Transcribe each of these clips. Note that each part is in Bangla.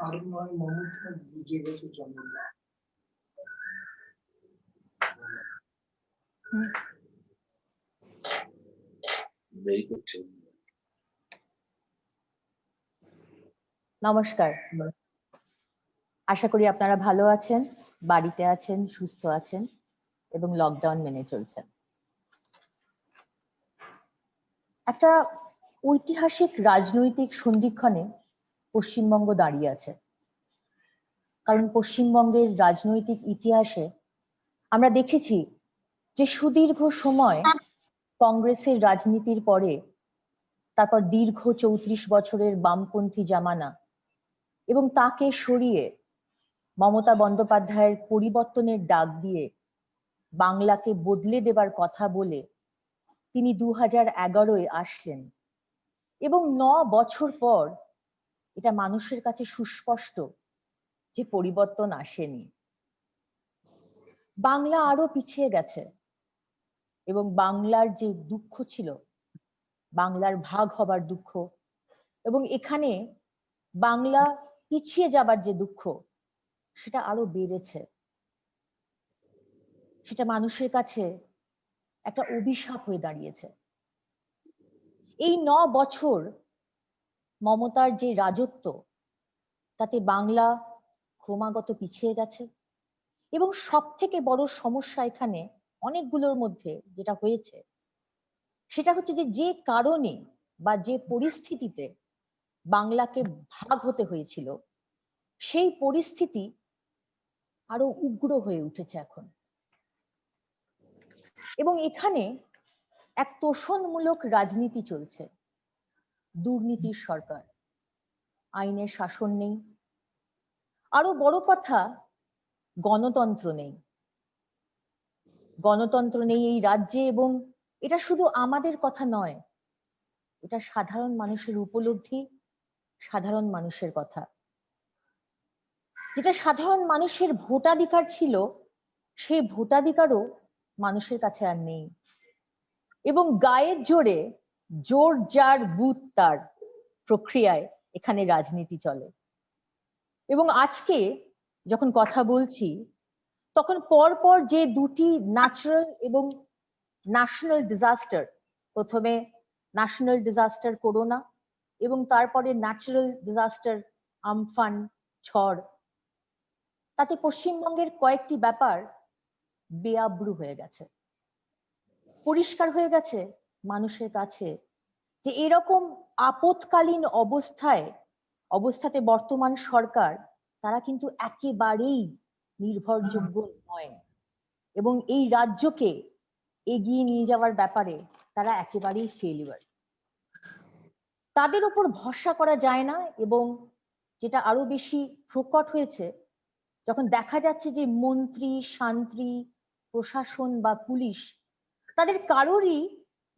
আর নয় মমতা বুঝে গেছে জনগণ। নমস্কার, আশা করি আপনারা ভালো আছেন, বাড়িতে আছেন, সুস্থ আছেন এবং লকডাউন মেনে চলছেন। একটা ঐতিহাসিক রাজনৈতিক সন্ধিক্ষণে পশ্চিমবঙ্গ দাঁড়িয়ে আছে, কারণ পশ্চিমবঙ্গের রাজনৈতিক ইতিহাসে আমরা দেখেছি যে সুদীর্ঘ সময় কংগ্রেসের রাজনীতির পরে তারপর দীর্ঘ 34 বছরের বামপন্থী জামানা এবং তাকে সরিয়ে মমতা বন্দ্যোপাধ্যায়ের পরিবর্তনের ডাক দিয়ে বাংলাকে বদলে দেবার কথা বলে তিনি 2011-এ আসলেন এবং 9 বছর পর এটা মানুষের কাছে সুস্পষ্ট যে পরিবর্তন আসেনি। বাংলা আরো পিছিয়ে গেছে এবং বাংলার যে দুঃখ ছিল, বাংলার ভাগ হবার দুঃখ এবং এখানে বাংলা পিছিয়ে যাবার যে দুঃখ, সেটা আরো বেড়েছে। সেটা মানুষের কাছে একটা অভিশাপ হয়ে দাঁড়িয়েছে। এই 9 বছর মমতার যে রাজত্ব, তাতে বাংলা ক্রমাগত পিছিয়ে গেছে এবং সব থেকে বড় সমস্যা এখানে অনেকগুলোর মধ্যে যেটা হয়েছে সেটা হচ্ছে যে কারণে বা যে পরিস্থিতিতে বাংলাকে ভাগ হতে হয়েছিল, সেই পরিস্থিতি আরো উগ্র হয়ে উঠেছে এখন। এবং এখানে এক তোষণমূলক রাজনীতি চলছে, দুর্নীতির সরকার, আইনের শাসন নেই, আরো বড় কথা গণতন্ত্র নেই। গণতন্ত্র নেই এই রাজ্যে এবং এটা শুধু আমাদের কথা নয়, এটা সাধারণ মানুষের উপলব্ধি, সাধারণ মানুষের কথা। যেটা সাধারণ মানুষের ভোটাধিকার ছিল, সেই ভোটাধিকারও মানুষের কাছে আর নেই এবং গায়ের জোরে জোর যার বুথ তার প্রক্রিয়ায় এখানে রাজনীতি চলে। এবং আজকে যখন কথা বলছি তখন পরপর যে দুটি ন্যাচারাল এবং ন্যাশনাল ডিজাস্টার, প্রথমে ন্যাশনাল ডিজাস্টার করোনা এবং তারপরে ন্যাচারাল ডিজাস্টার আমফান, ঝড়, তাতে পশ্চিমবঙ্গের কয়েকটি ব্যাপার বেআব্রু হয়ে গেছে। পরিষ্কার হয়ে গেছে মানুষের কাছে যে এরকম আপৎকালীন অবস্থাতে বর্তমান সরকার তারা কিন্তু একেবারেই নির্ভরযোগ্য নয় এবং এই রাজ্যকে এগিয়ে নিয়ে যাওয়ার ব্যাপারে তারা একেবারেই ফেলিওর। তাদের উপর ভরসা করা যায় না এবং যেটা আরো বেশি প্রকট হয়েছে যখন দেখা যাচ্ছে যে মন্ত্রী, শান্তি, প্রশাসন বা পুলিশ তাদের কারোরই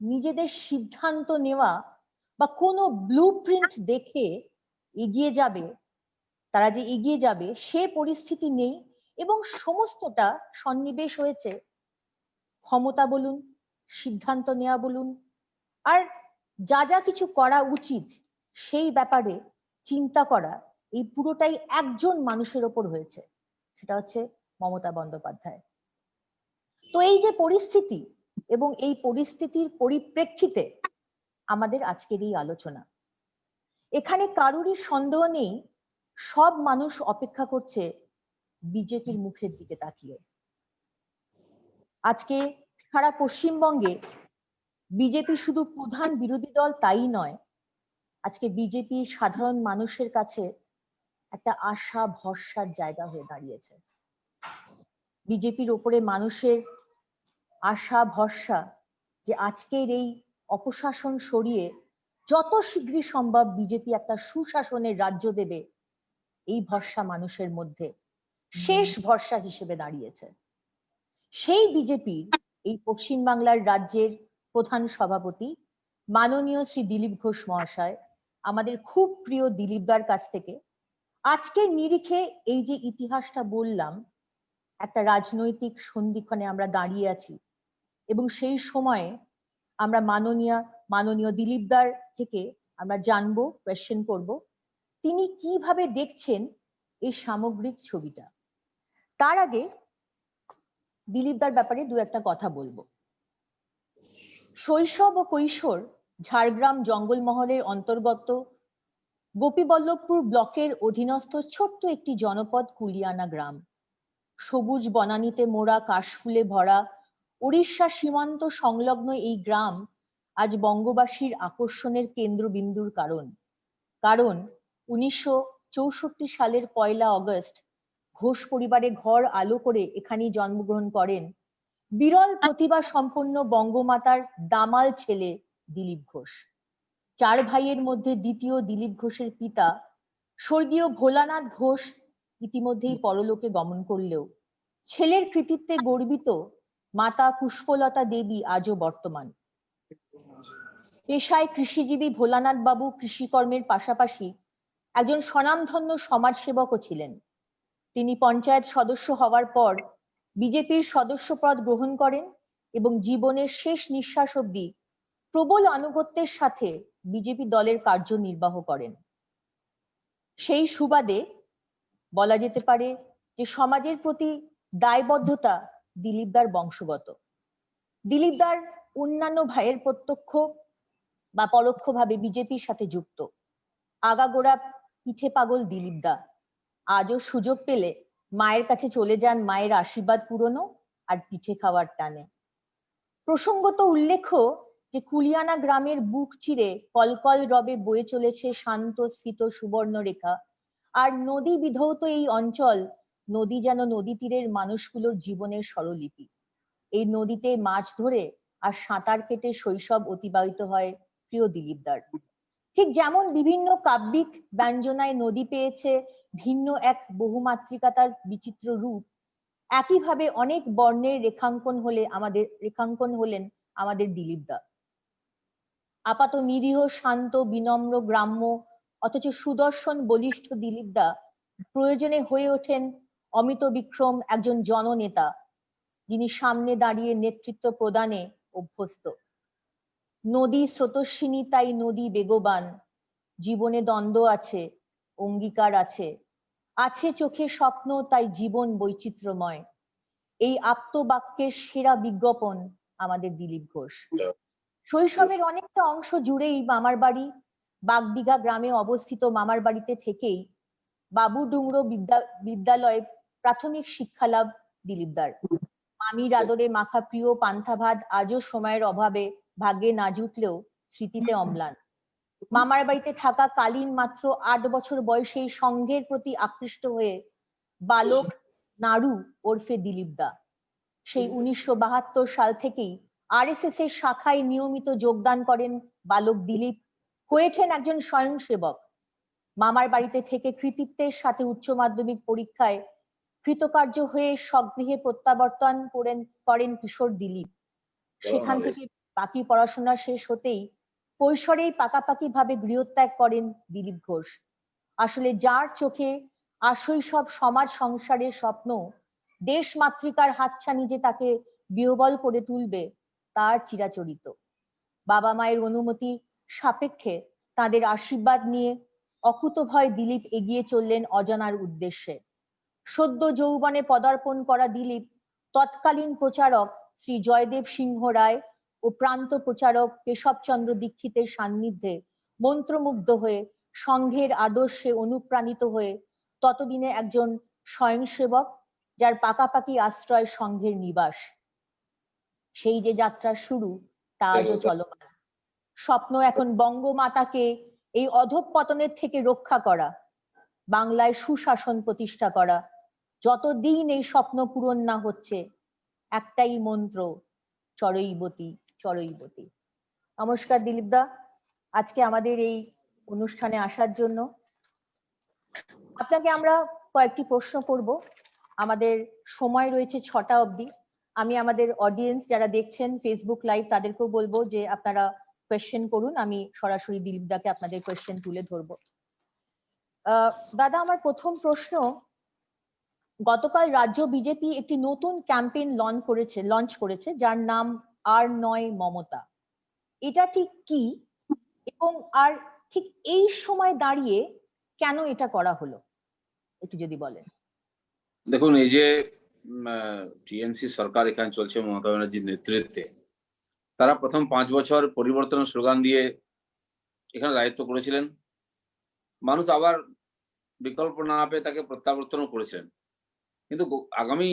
নিজেদের সিদ্ধান্ত নেওয়া বা কোনো ব্লুপ্রিন্ট দেখে এগিয়ে যাবে, তারা যে এগিয়ে যাবে সে পরিস্থিতি নেই এবং সমস্তটা সন্নিবেশ হয়েছে ক্ষমতা বলুন, সিদ্ধান্ত নেওয়া বলুন, আর যা যা কিছু করা উচিত সেই ব্যাপারে চিন্তা করা, এই পুরোটাই একজন মানুষের ওপর হয়েছে, সেটা হচ্ছে মমতা বন্দ্যোপাধ্যায়। তো এই যে পরিস্থিতি এবং এই পরিস্থিতির পরিপ্রেক্ষিতে আমাদের আজকের এই আলোচনা, এখানে কারোরই সন্দেহ নেই সব মানুষ অপেক্ষা করছে বিজেপির মুখের দিকে তাকিয়ে। আজকে সারা পশ্চিমবঙ্গে বিজেপি শুধু প্রধান বিরোধী দল তাই নয়, আজকে বিজেপি সাধারণ মানুষের কাছে একটা আশা ভরসার জায়গা হয়ে দাঁড়িয়েছে। বিজেপির ওপরে মানুষের আশা ভরসা যে আজকের এই অপশাসন সরিয়ে যত শীঘ্রই সম্ভব বিজেপি একটা সুশাসনের রাজ্য দেবে, এই ভরসা মানুষের মধ্যে শেষ ভরসা হিসেবে দাঁড়িয়েছে। সেই বিজেপির এই পশ্চিমবাংলার রাজ্যের প্রধান সভাপতি মাননীয় শ্রী দিলীপ ঘোষ মহাশয়, আমাদের খুব প্রিয় দিলীপদার কাছ থেকে আজকের নিরিখে এই যে ইতিহাসটা বললাম, একটা রাজনৈতিক সন্ধিক্ষণে আমরা দাঁড়িয়ে আছি এবং সেই সময়ে আমরা মাননীয় দিলীপদার থেকে আমরা জানবো, কোয়েশ্চেন করব তিনি কিভাবে দেখছেন এই সামগ্রিক ছবিটা। তার আগে দিলীপদার ব্যাপারে দু একটা কথা বলবো। শৈশব ও কৈশোর ঝাড়গ্রাম জঙ্গলমহলের অন্তর্গত গোপীবল্লভপুর ব্লকের অধীনস্থ ছোট্ট একটি জনপদ কুলিয়ানা গ্রাম। সবুজ বনানীতে মোড়া, কাশফুলে ভরা উড়িষ্যা সীমান্ত সংলগ্ন এই গ্রাম আজ বঙ্গবাসীর আকর্ষণের কেন্দ্রবিন্দুর কারণ। কারণ 1964 সালের 1 অগস্ট ঘোষ পরিবারে ঘর আলো করে এখানেই জন্মগ্রহণ করেন বিরল প্রতিভা সম্পন্ন বঙ্গমাতার দামাল ছেলে দিলীপ ঘোষ। 4 ভাইয়ের মধ্যে দ্বিতীয় দিলীপ ঘোষের পিতা স্বর্গীয় ভোলানাথ ঘোষ ইতিমধ্যেই পরলোকে গমন করলেও ছেলের কৃতিত্বে গর্বিত মাতা পুষ্পলতা দেবী আজও বর্তমান। পেশায় কৃষিজীবী ভোলানাথ বাবু কৃষিকর্মের পাশাপাশি একজন স্বনামধন্য সমাজসেবকও ছিলেন। তিনি পঞ্চায়েত সদস্য হওয়ার পর বিজেপির সদস্যপদ গ্রহণ করেন এবং জীবনের শেষ নিঃশ্বাস অবধি প্রবল আনুগত্যের সাথে বিজেপি দলের কার্যনির্বাহ করেন। সেই সুবাদে বলা যেতে পারে যে সমাজের প্রতি দায়বদ্ধতা দিলীপদার বংশগত। দিলীপদার অন্যান্য ভাইয়ের প্রত্যক্ষ বা পরোক্ষভাবে বিজেপির সাথে যুক্ত। আগাগোড়া পিঠে পাগল দিলীপদা আজও সুযোগ পেলে মায়ের কাছে চলে যান মায়ের আশীর্বাদ পুরনো আর পিঠে খাওয়ার টানে। প্রসঙ্গত উল্লেখ্য যে কুলিয়ানা গ্রামের বুক চিরে কলকল রবে বয়ে চলেছে শান্ত স্থিত সুবর্ণ রেখা, আর নদী বিধৌত এই অঞ্চল নদী যেন নদী তীরের মানুষগুলোর জীবনের স্বরলিপি। এই নদীতে মাছ ধরে আর সাঁতার কেটে শৈশব অতিবাহিত হয় প্রিয় দিলীপদার। ঠিক যেমন বিভিন্ন কাব্যিক ব্যঞ্জনায় নদী পেয়েছে ভিন্ন এক বহুমাত্রিকতার বিচিত্র রূপ, একইভাবে অনেক বর্ণের রেখাঙ্কন হলেন আমাদের দিলীপদা। আপাত নিরীহ শান্ত বিনম্র গ্রাম্য অথচ সুদর্শন বলিষ্ঠ দিলীপদা প্রয়োজনে হয়ে ওঠেন অমিত বিক্রম একজন জননেতা, যিনি সামনে দাঁড়িয়ে নেতৃত্ব প্রদানে অভ্যস্ত। নদী স্রোতস্বিনী তাই নদী বেগবান, জীবনে দ্বন্দ্ব আছে, অঙ্গীকার আছে, আছে চোখে স্বপ্ন তাই জীবন বৈচিত্র্যময়। এই আপ্তবাক্যের সেরা বিজ্ঞাপন আমাদের দিলীপ ঘোষ। শৈশবের অনেকটা অংশ জুড়েই মামার বাড়ি বাগদিঘা গ্রামে অবস্থিত মামার বাড়িতে থেকেই বাবু ডুংরো বিদ্যালয়ে প্রাথমিক শিক্ষালাভ দিলীপদার। মামির আদরে মাখা প্রিয় পান্তা ভাত আজও সময়ের অভাবে ভাগ্যে না জুটলেও স্মৃতিতে অম্লান। মামার বাড়িতে থাকা কালীন মাত্র 8 বছর বয়সেই সংঘের প্রতি আকৃষ্ট হয়ে বালক নাড়ু ওরফে দিলীপদা সেই 1972 সাল থেকেই আরএসএস এর শাখায় নিয়মিত যোগদান করেন বালক দিলীপ, হয়েছেন একজন স্বয়ংসেবক। মামার বাড়িতে থেকে কৃতিত্বের সাথে উচ্চ মাধ্যমিক পরীক্ষায় কৃতকার্য হয়ে স্বগৃহে প্রত্যাবর্তন করেন কিশোর দিলীপ। সেখান থেকে বাকি পড়াশোনা শেষ হতেই কৈশোরেই পাকাপাকি ভাবে গৃহত্যাগ করেন দিলীপ ঘোষ। আসলে যার চোখে আশৈশব সমাজ সংসারের স্বপ্ন দেশ মাতৃকার হাতছানি যে তাকে বিহ্বল করে তুলবে তার চিরাচরিত। বাবা মায়ের অনুমতি সাপেক্ষে তাদের আশীর্বাদ নিয়ে অকুতভয় দিলীপ এগিয়ে চললেন অজানার উদ্দেশ্যে। সদ্য যৌবনে পদার্পণ করা দিলীপ তৎকালীন প্রচারক শ্রী জয়দেব সিংহ রায় ও প্রান্ত প্রচারক কেশবচন্দ্র দীক্ষিতের সান্নিধ্যে মন্ত্রমুগ্ধ হয়ে সংঘের আদর্শে অনুপ্রাণিত হয়ে ততদিনে একজন স্বয়ংসেবক, যার পাকাপাকি আশ্রয় সংঘের নিবাস। সেই যে যাত্রার শুরু তা আজও চলমান। স্বপ্ন এখন বঙ্গমাতাকে এই অধঃপতনের থেকে রক্ষা করা, বাংলায় সুশাসন প্রতিষ্ঠা করা। যতদিন এই স্বপ্ন পূরণ না হচ্ছে একটাই মন্ত্র, চরৈবতী চরৈবতী। নমস্কার দিলীপদা, আজকে আমাদের এই অনুষ্ঠানে আসার জন্য। আপনাকে আমরা কয়েকটি প্রশ্ন করব, আমাদের সময় রয়েছে 6টা অবধি। আমি আমাদের অডিয়েন্স যারা দেখছেন ফেসবুক লাইভ তাদেরকেও বলবো যে আপনারা কোয়েশ্চেন করুন, আমি সরাসরি দিলীপদাকে আপনাদের কোয়েশ্চেন তুলে ধরবো। দাদা, আমার প্রথম প্রশ্ন, গতকাল রাজ্য বিজেপি একটি নতুন ক্যাম্পেইন লঞ্চ করেছে যার নাম আর নয় মমতা। এটা ঠিক কি, এবং আর ঠিক এই সময় দাঁড়িয়ে কেন এটা করা হলো একটু যদি বলেন। দেখুন, এই যে টিএমসি সরকার এখানে চলছে মমতা ব্যানার্জির নেতৃত্বে, তারা প্রথম 5 বছর পরিবর্তনের স্লোগান দিয়ে এখানে দায়িত্ব করেছিলেন। মানুষ আবার বিকল্প না পেয়ে তাকে প্রত্যাবর্তনও করেছিলেন। কিন্তু আগামী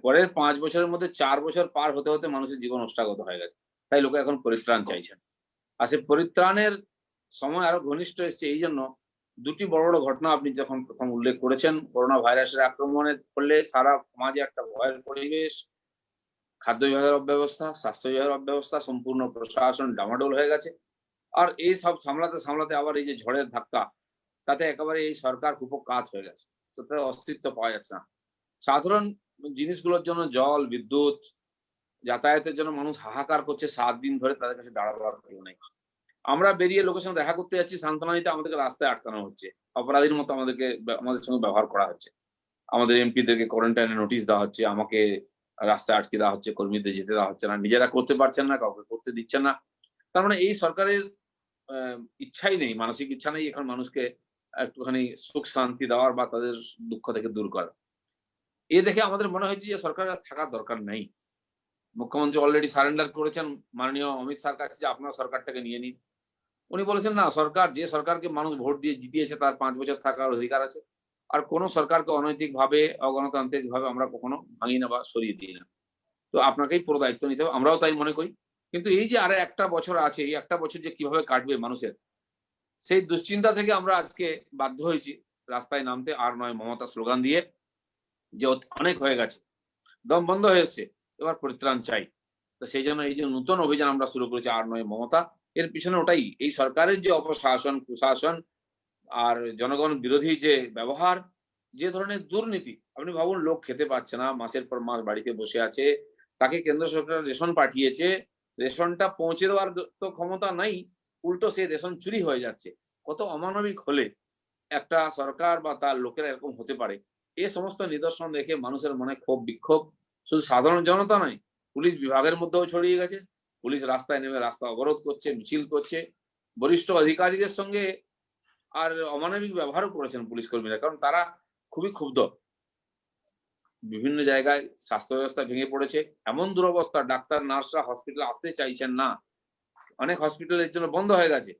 পরের 5 বছরের মধ্যে 4 বছর পার হতে হতে মানুষের জীবন ওষ্ঠাগত হয়ে গেছে। তাই লোকে এখন পরিত্রাণ চাইছেন। আর সেই পরিত্রাণের সময় আরো ঘনিষ্ঠ এসছে এই জন্য দুটি বড় বড় ঘটনা আপনি যখন প্রথম উল্লেখ করেছেন। করোনা ভাইরাসের আক্রমণের ফলে সারা সমাজে একটা ভয়ের পরিবেশ, খাদ্য বিভাগের অব্যবস্থা, স্বাস্থ্য বিভাগের অব্যবস্থা, সম্পূর্ণ প্রশাসন ডামাডোল হয়ে গেছে। আর এই সব সামলাতে সামলাতে আবার এই যে ঝড়ের ধাক্কা, তাতে একেবারে এই সরকার কুপোকাত হয়ে গেছে। তো তার অস্তিত্ব পাওয়া যাচ্ছে না। সাধারণ জিনিসগুলোর জন্য জল, বিদ্যুৎ, যাতায়াতের জন্য মানুষ হাহাকার করছে 7 দিন ধরে, তাদের কাছে দাঁড়াবার কেউ নেই। আমরা বেরিয়ে লোকের সঙ্গে দেখা করতে যাচ্ছি, সান্ত্বনা দিতে আমাদেরকে রাস্তায় আটকানো হচ্ছে, অপরাধীর মতো আমাদের সঙ্গে ব্যবহার করা হচ্ছে। আমাদের এমপিদেরকে কোয়ারেন্টাইনে নোটিশ দেওয়া হচ্ছে, আমাকে রাস্তায় আটকে দেওয়া হচ্ছে, কর্মীদের যেতে দেওয়া হচ্ছে না, নিজেরা করতে পারছেন না, কাউকে করতে দিচ্ছেন না। তার মানে এই সরকারের ইচ্ছাই নেই, মানসিক ইচ্ছা নেই এখন মানুষকে একটুখানি সুখ শান্তি দেওয়ার বা তাদের দুঃখ থেকে দূর করার। এ দেখে আমাদের মনে হয়েছে যে সরকারের থাকার দরকার নেই। মুখ্যমন্ত্রী অলরেডি সারেন্ডার করেছেন মাননীয় অমিত শাহর কাছে যে আপনার সরকারটাকে নিয়ে নিন। উনি বলেছেন না, যে সরকারকে মানুষ ভোট দিয়ে জিতিয়েছে তার 5 বছর থাকার অধিকার আছে। আর কোন সরকারকে অনৈতিক ভাবে, অগণতান্ত্রিক ভাবে আমরা কখনো ভাঙি না বা সরিয়ে দিই না। তো আপনাকেই পুরো দায়িত্ব নিতে হবে, আমরাও তাই মনে করি। কিন্তু এই যে আরো একটা বছর আছে, এই একটা বছর যে কিভাবে কাটবে মানুষের, সেই দুশ্চিন্তা থেকে আমরা আজকে বাধ্য হয়েছি রাস্তায় নামতে, আর নয় মমতা স্লোগান দিয়ে, যে অনেক হয়ে গেছে, দম বন্ধ হয়ে এসছে, এবার পরিত্রাণ চাই। তো সেই জন্য এই যে নতুন অভিযান আমরা শুরু করেছি আর নয় মমতা, এর পিছনে ওটাই, এই সরকারের যে অপশাসন, কুশাসন আর জনগণ বিরোধী যে ব্যবহার, যে ধরনের দুর্নীতি। আপনি ভাবুন, লোক খেতে পাচ্ছে না, মাসের পর মাস বাড়িতে বসে আছে, তাকে কেন্দ্র সরকার রেশন পাঠিয়েছে, রেশনটা পৌঁছে দেওয়ার তো ক্ষমতা নাই, উল্টো সে রেশন চুরি হয়ে যাচ্ছে। কত অমানবিক হলে একটা সরকার বা তার লোকেরা এরকম হতে পারে। এই সমস্ত নিদর্শন দেখে মানুষের মনে ক্ষোভ বিক্ষোভ, শুধু সাধারণ জনতা নয়, পুলিশ বিভাগের মধ্যেও ছড়িয়ে গেছে। পুলিশ রাস্তায় নেমে রাস্তা অবরোধ করছে, মিছিল করছে, বরিষ্ঠ অধিকারীদের সঙ্গে আর অমানবিক ব্যবহারও করেছেন পুলিশ কর্মীরা, কারণ তারা খুবই ক্ষুব্ধ। বিভিন্ন জায়গায় স্বাস্থ্য ব্যবস্থা ভেঙে পড়েছে, এমন দুরবস্থা, ডাক্তার নার্সরা হসপিটালে আসতে চাইছেন না। অনেক হসপিটাল এর জন্য বন্ধ হয়ে গেছে।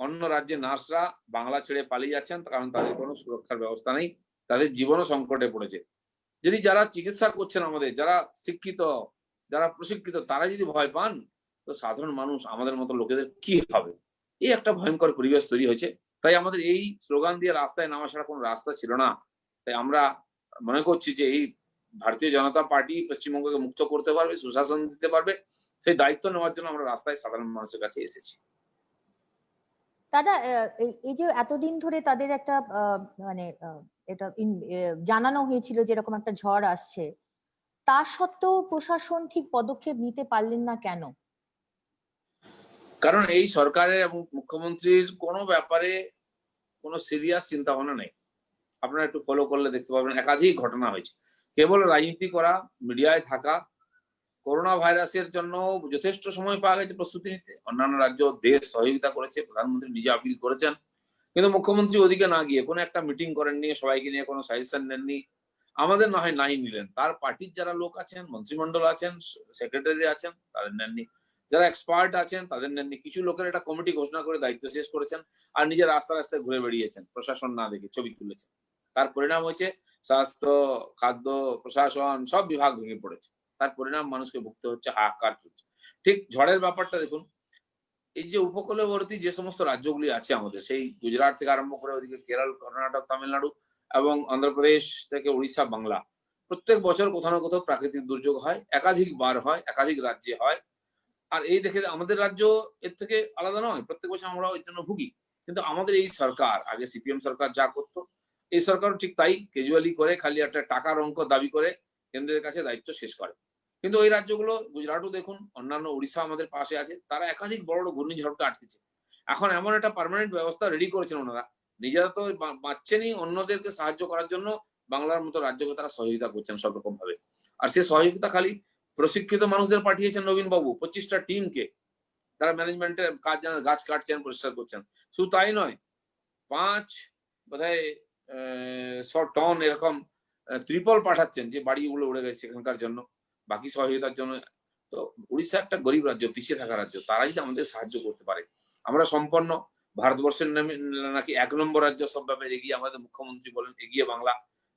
অন্য রাজ্যে নার্সরা বাংলা ছেড়ে পালিয়ে যাচ্ছেন, কারণ তাদের কোনো সুরক্ষার ব্যবস্থা নেই, তাদের জীবনও সংকটে পড়েছে। যদি যারা চিকিৎসা করছেন আমাদের, যারা শিক্ষিত, যারা প্রশিক্ষিত, তারা যদি ভয় পান, তো সাধারণ মানুষ, আমাদের মতো লোকেদের কি হবে? এই একটা ভয়ঙ্কর পরিবেশ তৈরি হয়েছে। তাই আমাদের এই স্লোগান দিয়ে রাস্তায় নামা ছাড়া কোনো রাস্তা ছিল না। তাই আমরা মনে করছি যে এই ভারতীয় জনতা পার্টি পশ্চিমবঙ্গকে মুক্ত করতে পারবে, সুশাসন দিতে পারবে, সেই দায়িত্ব নেওয়ার জন্য আমরা রাস্তায় সাধারণ মানুষের কাছে এসেছি। দাদা, এই যে এতদিন ধরে তাদের একটা এটা জানানো হয়েছিল যে এরকম একটা ঝড় আসছে, তা সত্ত্বেও প্রশাসন ঠিক পদক্ষেপ নিতে পারলেন না কেন? কারণ এই সরকারের এবং মুখ্যমন্ত্রীর কোনো ব্যাপারে কোনো সিরিয়াস চিন্তা ভাবনা নেই। আপনারা একটু ফলো করলে দেখতে পাবেন, একাধিক ঘটনা হয়েছে। কেবল রাজনীতি করা, মিডিয়ায় থাকা। করোনা ভাইরাসের জন্য যথেষ্ট সময় পাওয়া গেছে প্রস্তুতি নিতে, অন্যান্য রাজ্য, দেশ সহযোগিতা করেছে, প্রধানমন্ত্রী নিজে আপিল করেছেন। কিন্তু মুখ্যমন্ত্রী ওদিকে না গিয়ে কোনো একটা মিটিং করেননি, সবাইকে নিয়ে কোনো সাজেশন নেননি। আমাদের না হয় নাই নিলেন, তার পার্টির যারা লোক আছেন, মন্ত্রিমন্ডল আছেন, সেক্রেটারি আছেন, তাদের নেননি। যারা এক্সপার্ট আছেন তাদের নেননি। কিছু লোকের একটা কমিটি ঘোষণা করে দায়িত্ব শেষ করেছেন, আর নিজের রাস্তা রাস্তায় ঘুরে বেরিয়েছেন, প্রশাসন না দেখে ছবি তুলেছেন। তার পরিণাম হয়েছে স্বাস্থ্য, খাদ্য, প্রশাসন সব বিভাগ ভেঙে পড়েছে। তার পরিণাম মানুষকে ভুগতে হচ্ছে, হাহাকার চলছে। ঠিক ঝড়ের ব্যাপারটা দেখুন, এই যে উপকূলবর্তী যে সমস্ত রাজ্যগুলি আছে আমাদের, সেই গুজরাট থেকে আরম্ভ করে ওদিকে কেরল, কর্ণাটক, তামিলনাড়ু এবং অন্ধ্রপ্রদেশ থেকে উড়িষ্যা, বাংলা, প্রত্যেক বছর কোথাও না কোথাও প্রাকৃতিক দুর্যোগ হয়, একাধিকবার হয়, একাধিক রাজ্যে হয়। আর এই দেখে আমাদের রাজ্য এর থেকে আলাদা নয়, প্রত্যেক বছর আমরা এর জন্য ভুগি। কিন্তু আমাদের এই সরকার, আগে সিপিএম সরকার যা করতো, এই সরকার ঠিক তাই, ক্যাজুয়ালি করে, খালি একটা টাকার অঙ্ক দাবি করে কেন্দ্রের কাছে দায়িত্ব শেষ করে। কিন্তু ওই রাজ্যগুলো, গুজরাটও দেখুন, অন্যান্য উড়িষ্যা আমাদের পাশে আছে, তারা একাধিক বড় বড় ঘূর্ণিঝড়কে আটকেছে। এখন এমন একটা পার্মানেন্ট ব্যবস্থা রেডি করেছেন ওনারা, নিজেরা তো বাঁচছেনই, অন্যদেরকে সাহায্য করার জন্য বাংলার মতো রাজ্যকে তারা সহযোগিতা করছেন সব রকম ভাবে। আর সে সহযোগিতা খালি প্রশিক্ষিত মানুষদের পাঠিয়েছেন নবীন বাবু, 25টা টিমকে, তারা ম্যানেজমেন্টের কাজ জানেন, গাছ কাটছেন, পরিষ্কার করছেন। শুধু তাই নয়, 5 বোধহয় 100 টন এরকম ত্রিপল পাঠাচ্ছেন, যে বাড়িগুলো উড়ে গেছে সেখানকার জন্য, বাকি সহযোগিতার জন্য। তো উড়িষ্যা একটা গরিব রাজ্য, পিছিয়ে থাকা রাজ্য, তারা যদি আমাদের সাহায্য করতে পারে, আমরা সম্পন্ন ভারতবর্ষের নাকি 1 নম্বর রাজ্য সব ব্যাপারে এগিয়ে, আমাদের মুখ্যমন্ত্রী বলেন এগিয়ে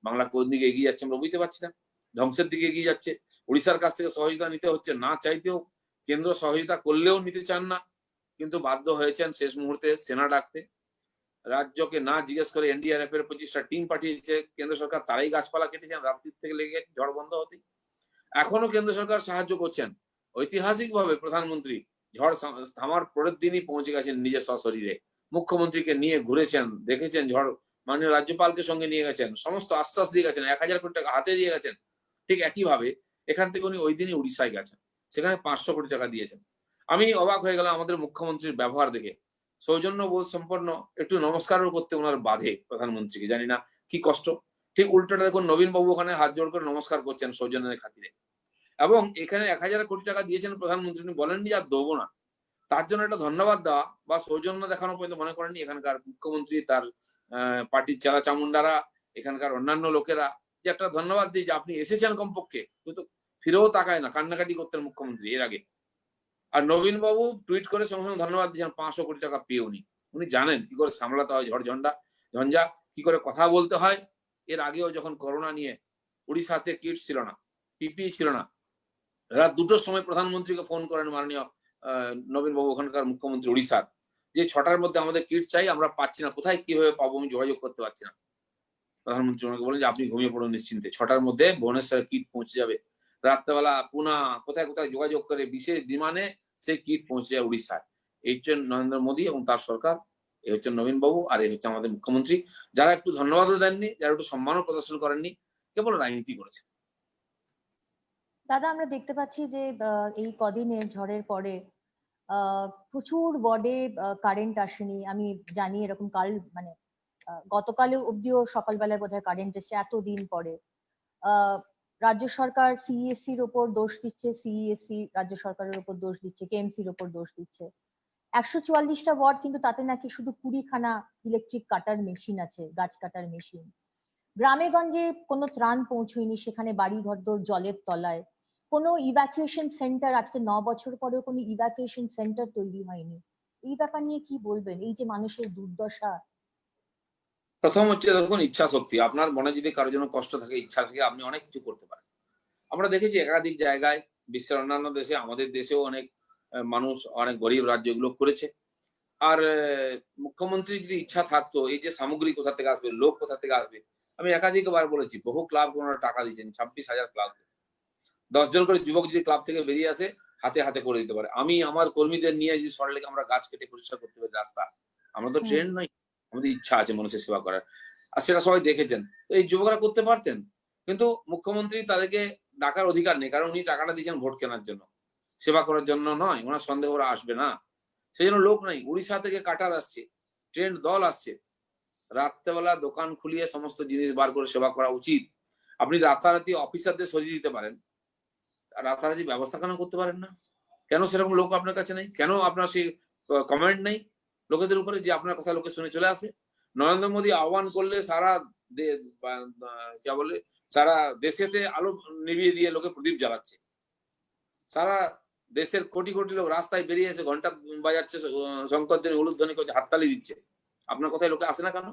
বাংলা কোন দিকে এগিয়ে যাচ্ছে আমরা বুঝতে পারছি না, ধ্বংসের দিকে এগিয়ে যাচ্ছে। উড়িষ্যার কাছ থেকে সহযোগিতা নিতে হচ্ছে, না চাইতেও, কেন্দ্র সহযোগিতা করলেও নিতে চান না, কিন্তু বাধ্য হয়েছেন শেষ মুহূর্তে সেনা ডাকতে। রাজ্যকে না জিজ্ঞেস করে এনডিআরএফ এর 25টা টিম পাঠিয়েছে কেন্দ্র সরকার, তারাই গাছপালা কেটেছেন রাত্রির থেকে লেগে গেছে ঝড় বন্ধ হতেই। এখনো কেন্দ্র সরকার সাহায্য করছেন। ঐতিহাসিক ভাবে প্রধানমন্ত্রী ঝড় থামার পরের দিনই পৌঁছে গেছেন নিজের সশরীরে, মুখ্যমন্ত্রীকে নিয়ে ঘুরেছেন, দেখেছেন ঝড়, মাননীয় রাজ্যপালকে সঙ্গে নিয়ে গেছেন, সমস্ত আশ্বাস দিয়ে গেছেন, 1000 কোটি টাকা হাতে দিয়ে গেছেন। ঠিক একইভাবে এখান থেকে উনি ওই দিনই উড়িষ্যায় গেছেন, সেখানে 500 কোটি টাকা দিয়েছেন। আমি অবাক হয়ে গেলাম আমাদের মুখ্যমন্ত্রীর ব্যবহার দেখে, সৌজন্য বোধ সম্পন্ন, একটু নমস্কারও করতে ওনার বাধে প্রধানমন্ত্রীকে, জানি না কি কষ্ট। ঠিক উল্টোটা দেখুন, নবীন বাবু ওখানে হাত জোড় করে নমস্কার করছেন সৌজন্যের খাতিরে, এবং এখানে 1000 কোটি টাকা দিয়েছেন প্রধানমন্ত্রী, উনি বলেননি আর দেবো না, তার জন্য একটা ধন্যবাদ দেওয়া বা সৌজন্য দেখানো পর্যন্ত মনে করেননি এখানকার মুখ্যমন্ত্রী, তার পার্টির চেলা চামুন্ডারা, এখানকার অন্যান্য লোকেরা, যে একটা ধন্যবাদ দিই যে আপনি এসেছেন কমপক্ষে, কিন্তু ফিরেও তাকায় না, কান্নাকাটি করতেন মুখ্যমন্ত্রী এর আগে। আর নবীন বাবু টুইট করে সঙ্গে সঙ্গে ধন্যবাদ দিয়েছেন 500 কোটি টাকা পেয়ে। উনি জানেন কি করে সামলাতে হয় ঝঞ্ঝা, কি করে কথা বলতে হয়। এর আগেও যখন করোনা নিয়ে উড়িষ্যাতে কিট ছিল না, পিপিই ছিল না, রাত 2টোর সময় প্রধানমন্ত্রীকে ফোন করেন মাননীয় নবীন বাবু, ওখানকার মুখ্যমন্ত্রী উড়িষ্যার, যে 6টার মধ্যে আমাদের কিট চাই, আমরা পাচ্ছি না, কোথায় কিভাবে পাবো, আমি যোগাযোগ করতে পারছি না। প্রধানমন্ত্রী ওনাকে বলেন যে আপনি ঘুমিয়ে পড়ুন নিশ্চিন্তে, 6টার মধ্যে ভুবনেশ্বরের কিট পৌঁছে যাবে। রাত্রেবেলা পুনা কোথায় কোথায় যোগাযোগ করে বিশেষ বিমানে সেই কিট পৌঁছে যায় উড়িষ্যায়। এই হচ্ছেন নরেন্দ্র মোদী এবং তার সরকার, এই হচ্ছেন নবীন বাবু, আর এই হচ্ছে আমাদের মুখ্যমন্ত্রী, যারা একটু ধন্যবাদও দেননি, যারা একটু সম্মানও প্রদর্শন করেননি, কেবল রাজনীতি করেছে। দাদা, আমরা দেখতে পাচ্ছি যে এই কদিনের ঝড়ের পরে প্রচুর ওয়ার্ডে কারেন্ট আসেনি। আমি জানি এরকম কাল মানে গতকালে অব্দিও সকালবেলায় বোধহয় কারেন্ট এসেছে এতদিন পরে। রাজ্য সরকার সিইএসসি র ওপর দোষ দিচ্ছে, সিইএসসি রাজ্য সরকারের উপর দোষ দিচ্ছে, কেএমসি র ওপর দোষ দিচ্ছে। 144টা ওয়ার্ড, কিন্তু তাতে নাকি শুধু 20খানা ইলেকট্রিক কাটার মেশিন আছে, গাছ কাটার মেশিন। গ্রামে গঞ্জে কোনো ত্রাণ পৌঁছয়নি, সেখানে বাড়ি ঘরদোর জলের তলায়। কোনো ইভ্যাকুয়েশন সেন্টার, আজকে 9 বছর পরেও কোনো ইভ্যাকুয়েশন সেন্টার তৈরি হয়নি। এই ব্যাপার নিয়ে কি বলবেন, এই যে মানুষের দুর্দশা? প্রথম হচ্ছে দেখুন, ইচ্ছা শক্তি। আপনার মনে যদি কারোর জন্য কষ্ট থাকে, ইচ্ছা থাকে, আপনি অনেক কিছু করতে পারেন। আমরা দেখেছি একাধিক জায়গায়, বিশ্বের অন্যান্য দেশে, আমাদের দেশেও অনেক মানুষ, অনেক গরিব রাজ্য এগুলো করেছে। আর মুখ্যমন্ত্রী যদি ইচ্ছা থাকতো, এই যে সামগ্রী কোথা থেকে আসবে, লোক কোথা থেকে আসবে, আমি একাধিকবার বলেছি, বহু ক্লাব ওনারা টাকা দিয়েছেন, 26,000 ক্লাব, 10 জন করে যুবক যদি ক্লাব থেকে বেরিয়ে আসে, হাতে হাতে করে দিতে পারে। আমি আমার কর্মীদের নিয়ে যদি সরলেকে আমরা গাছ কেটে পরিষ্কার করতে পারি রাস্তা, আমরা তো ট্রেন নই, আমাদের ইচ্ছা আছে মানুষের সেবা করার, আর সেটা সবাই দেখেছেন। তো এই যুবকরা করতে পারতেন, কিন্তু মুখ্যমন্ত্রী তাদেরকে ডাকার অধিকার নেই, কারণ উনি টাকাটা দিয়েছেন ভোট কেনার জন্য, সেবা করার জন্য নয়। ওনার সন্দেহ ওরা আসবে না, সেই জন্য লোক নাই। উড়িষ্যা থেকে কাটার আসছে, ট্রেন দল আসছে, রাত্রেবেলা দোকান খুলিয়ে সমস্ত জিনিস বার করে সেবা করা উচিত। আপনি রাতারাতি অফিসারদের সরিয়ে দিতে পারেন, রাতারাতি ব্যবস্থা কেন করতে পারেন না? কেন সেরকম লোক আপনার কাছে নেই? কেন আপনার সেই কমেন্ট নেই লোকেদের উপরে, যে আপনার কথা লোকে শুনে চলে আসবে? নরেন্দ্র মোদী আহ্বান করলে সারা বলে, সারা দেশেতে আলো নিভিয়ে দিয়ে লোকে প্রদীপ জ্বালাচ্ছে। সারা দেশের কোটি কোটি লোক রাস্তায় বেরিয়ে এসে ঘন্টা বাজাচ্ছে, শঙ্করদের উলুধ্বনি করছে, হাততালি দিচ্ছে। আপনার কথায় লোকে আসে না কেন?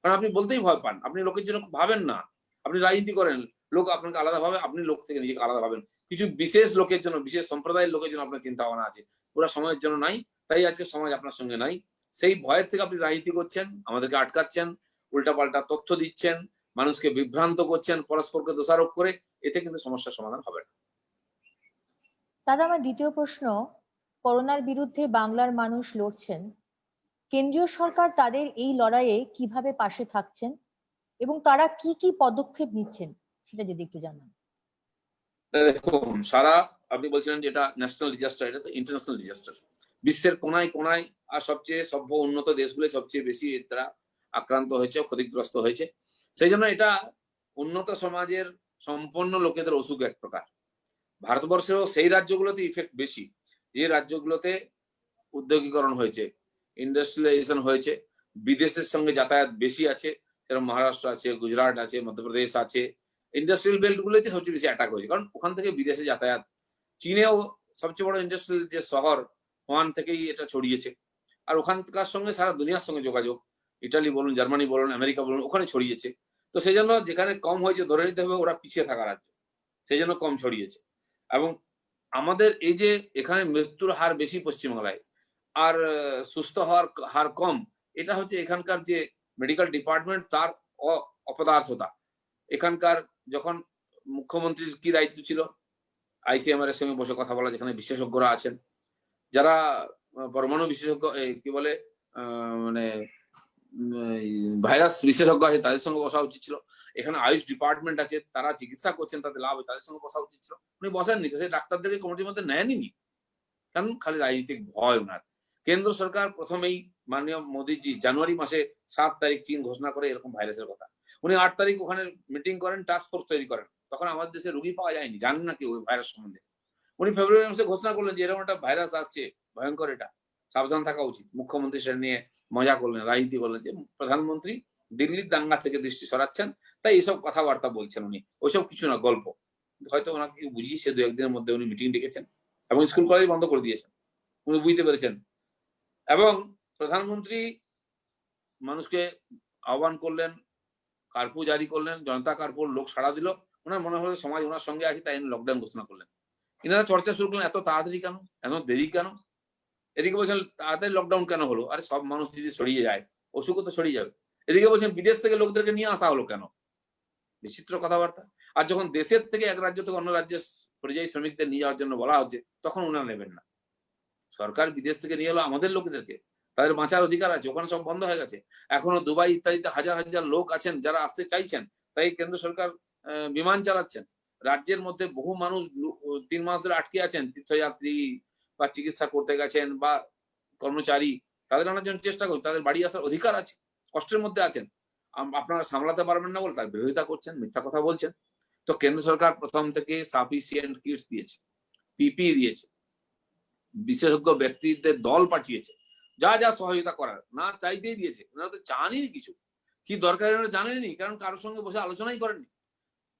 কারণ আপনি বলতেই ভয় পান, আপনি লোকের জন্য ভাবেন না, আপনি রাজনীতি করেন, লোক আপনাকে আলাদা ভাবে, আপনি লোক থেকে নিজেকে আলাদা ভাবেন। কিছু বিশেষ লোকের জন্য, বিশেষ সম্প্রদায়ের লোকের জন্য আপনার চিন্তা ভাবনা আছে, পুরো সমাজের জন্য নাই। তাই আজকে সমাজ আপনার সঙ্গে নাই, সেই ভয়ের থেকে আপনি রাজনীতি করছেন, আমাদেরকে আটকাচ্ছেন, উল্টাপাল্টা তথ্য দিচ্ছেন, মানুষকে বিভ্রান্ত করছেন, পরস্পরকে দোষারোপ করে। এতে কিন্তু সমস্যার সমাধান হবে না। দাদা, আমার দ্বিতীয় প্রশ্ন, করোনার বিরুদ্ধে বাংলার মানুষ লড়ছেন, কেন্দ্রীয় সরকার তাদের এই লড়াইয়ে কিভাবে পাশে থাকছেন এবং তারা কি কি পদক্ষেপ নিচ্ছেন, সেটা যদি একটু জানান। দেখুন, সারা, আপনি বলছিলেন যেটা ন্যাশনাল ডিজাস্টার, এটা তো ইন্টারন্যাশনাল ডিজাস্টার। বিশ্বের কোনায় কোনায়, আর সবচেয়ে সভ্য উন্নত দেশগুলো সবচেয়ে বেশি তারা আক্রান্ত হয়েছে, ক্ষতিগ্রস্ত হয়েছে। সেই জন্য এটা উন্নত সমাজের সম্পন্ন লোকেদের অসুখ এক প্রকার। ভারতবর্ষেও সেই রাজ্যগুলোতে ইফেক্ট বেশি, যে রাজ্যগুলোতে উদ্যোগীকরণ হয়েছে, ইন্ডাস্ট্রিয়ালাইজেশন হয়েছে, বিদেশের সঙ্গে যাতায়াত বেশি আছে, যেরকম মহারাষ্ট্র আছে, গুজরাট আছে, মধ্যপ্রদেশ আছে, ইন্ডাস্ট্রিয়াল বেল্ট গুলোতে সবচেয়ে বেশি অ্যাটাক হয়েছে, কারণ ওখান থেকে বিদেশে যাতায়াত। চীনেও সবচেয়ে বড় ইন্ডাস্ট্রিয়াল যে শহর, ওখান থেকেই এটা ছড়িয়েছে, আর ওখানকার সঙ্গে সারা দুনিয়ার সঙ্গে যোগাযোগ, ইটালি বলুন, জার্মানি বলুন, আমেরিকা বলুন, ওখানে ছড়িয়েছে। তো সেই জন্য যেখানে কম হয়েছে ধরে নিতে হবে ওরা পিছিয়ে থাকা রাজ্য, সেই জন্য কম ছড়িয়েছে। এবং আমাদের এই যে এখানে মৃত্যুর হার বেশি পশ্চিমবাংলায়, আর সুস্থ হওয়ার হার কম, এটা হচ্ছে এখানকার যে মেডিকেল ডিপার্টমেন্ট তার অপদার্থতা। এখানকার যখন মুখ্যমন্ত্রীর কি দায়িত্ব ছিল, আইসিএমআর এর সঙ্গে বসে কথা বলা, যেখানে বিশেষজ্ঞরা আছেন, যারা পরমাণু বিশেষজ্ঞ, কি বলে মানে ভাইরাস বিশেষজ্ঞ আছে, তাদের সঙ্গে বসা উচিত ছিল। এখানে আয়ুষ ডিপার্টমেন্ট আছে, তারা চিকিৎসা করছেন, তাদের লাভ হয়, তাদের সঙ্গে বসা উচিত ছিল। উনি বসেননি, তাদের ডাক্তারদেরকে কমিটির মধ্যে নেননি, কারণ খালি রাজনৈতিক ভয় ওনার। কেন্দ্র সরকার প্রথমেই মাননীয় মোদীজি জানুয়ারি মাসে 7 তারিখ চীন ঘোষণা করে এরকম ভাইরাসের কথা, উনি 8 তারিখ ওখানে মিটিং করেন, টাস্ক ফোর্স তৈরি করেন, তখন আমাদের দেশে রোগী পাওয়া যায়নি, জানেন না কি ওই ভাইরাস সম্বন্ধে। উনি ফেব্রুয়ারি মাসে ঘোষণা করলেন যে এরকম একটা ভাইরাস আসছে, ভয়ঙ্কর, এটা সাবধান থাকা উচিত। মুখ্যমন্ত্রী সেটা নিয়ে মজা করলেন, রাজনীতি করলেন যে প্রধানমন্ত্রী দিল্লির দাঙ্গা থেকে দৃষ্টি সরাচ্ছেন, তাই এইসব কথাবার্তা বলছেন উনি। ওইসব কিছু না, গল্প। হয়তো ওনাকে বুঝিয়ে সে 2-1 দিনের মধ্যে উনি মিটিং ডেকেছেন এবং স্কুল কলেজ বন্ধ করে দিয়েছেন, উনি বুঝতে পেরেছেন। এবং প্রধানমন্ত্রী মানুষকে আহ্বান করলেন, কার্ফু জারি করলেন, জনতা কার্ফু, লোক সাড়া দিল, ওনার মনে হলো সমাজ ওনার সঙ্গে আছে, তাই লকডাউন ঘোষণা করলেন। এনারা চর্চা শুরু করলেন, এত তাড়াতাড়ি কেন, এত দেরি কেন? এদিকে বলছেন তাড়াতাড়ি লকডাউন কেন হলো, আরে সব মানুষ যদি ছড়িয়ে যায়, অসুখও তো ছড়িয়ে যাবে। এদিকে বলছেন বিদেশ থেকে লোকদেরকে নিয়ে আসা হলো কেন? বিচিত্র কথাবার্তা। আর যখন দেশের থেকে এক রাজ্য থেকে অন্য রাজ্যে পরিযায়ী শ্রমিকদের নিয়ে যাওয়ার জন্য বলা হচ্ছে, তখন ওনারা নেবেন না। সরকার বিদেশ থেকে নিয়ে এলো আমাদের লোকেদেরকে, তাদের বাঁচার অধিকার আছে, ওখানে সব বন্ধ হয়ে গেছে। এখনো দুবাই ইত্যাদিতে হাজার হাজার লোক আছেন যারা আসতে চাইছেন, তাই কেন্দ্র সরকার বিমান চালাচ্ছেন। রাজ্যের মধ্যে বহু মানুষ 3 মাস ধরে আটকে আছেন, তীর্থযাত্রী বা চিকিৎসা করতে গেছেন বা কর্মচারী, তাদের আনার জন্য চেষ্টা করুন, তাদের বাড়ি আসার অধিকার আছে, কষ্টের মধ্যে আছেন। আপনারা সামলাতে পারবেন না বলে তার বিরোধিতা করছেন, মিথ্যা কথা বলছেন। তো কেন্দ্র সরকার প্রথম থেকে সাফিসিয়েন্ট কিটস দিয়েছে, পিপি দিয়েছে, বিশেষজ্ঞ ব্যক্তিদের দল পাঠিয়েছে, যা যা সহযোগিতা করার, না চাইতেই দিয়েছে। ওনারা তো জানেনি কিছু কি দরকার, ওনারা জানেনি, কারণ কারোর সঙ্গে বসে আলোচনাই করেননি।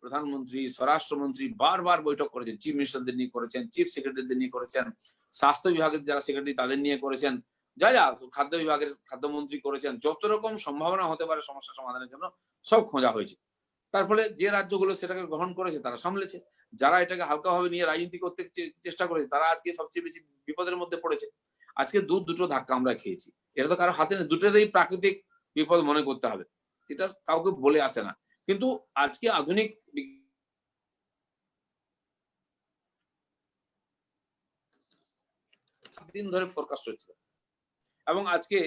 প্রধানমন্ত্রী, স্বরাষ্ট্রমন্ত্রী বারবার বৈঠক করেছেন, চিফ মিনিস্টারদের নিয়ে করেছেন, চিফ সেক্রেটারিদের নিয়ে করেছেন, স্বাস্থ্য বিভাগের যারা সেক্রেটারি তাদের নিয়ে করেছেন, যা যা খাদ্য বিভাগের খাদ্যমন্ত্রী করেছেন, যত রকম সম্ভাবনা হতে পারে সমস্যা সমাধানের জন্য সব খোঁজা হয়েছে। তার ফলে যে রাজ্যগুলো সেটাকে গ্রহণ করেছে তারা সামলেছে, যারা এটাকে হালকাভাবে নিয়ে রাজনীতি করতে চেষ্টা করেছে তারা আজকে সবচেয়ে বেশি বিপদের মধ্যে পড়েছে। আজকে দুটো ধাক্কা আমরা খেয়েছি, এটা তো কারো হাতে নেই, দুটোরই প্রাকৃতিক বিপদ মনে করতে হবে, এটা কাউকে বলে আসে না। কিন্তু আজকে আধুনিক দিন ধরে ফোরকাস্ট হচ্ছে, এবং আজকে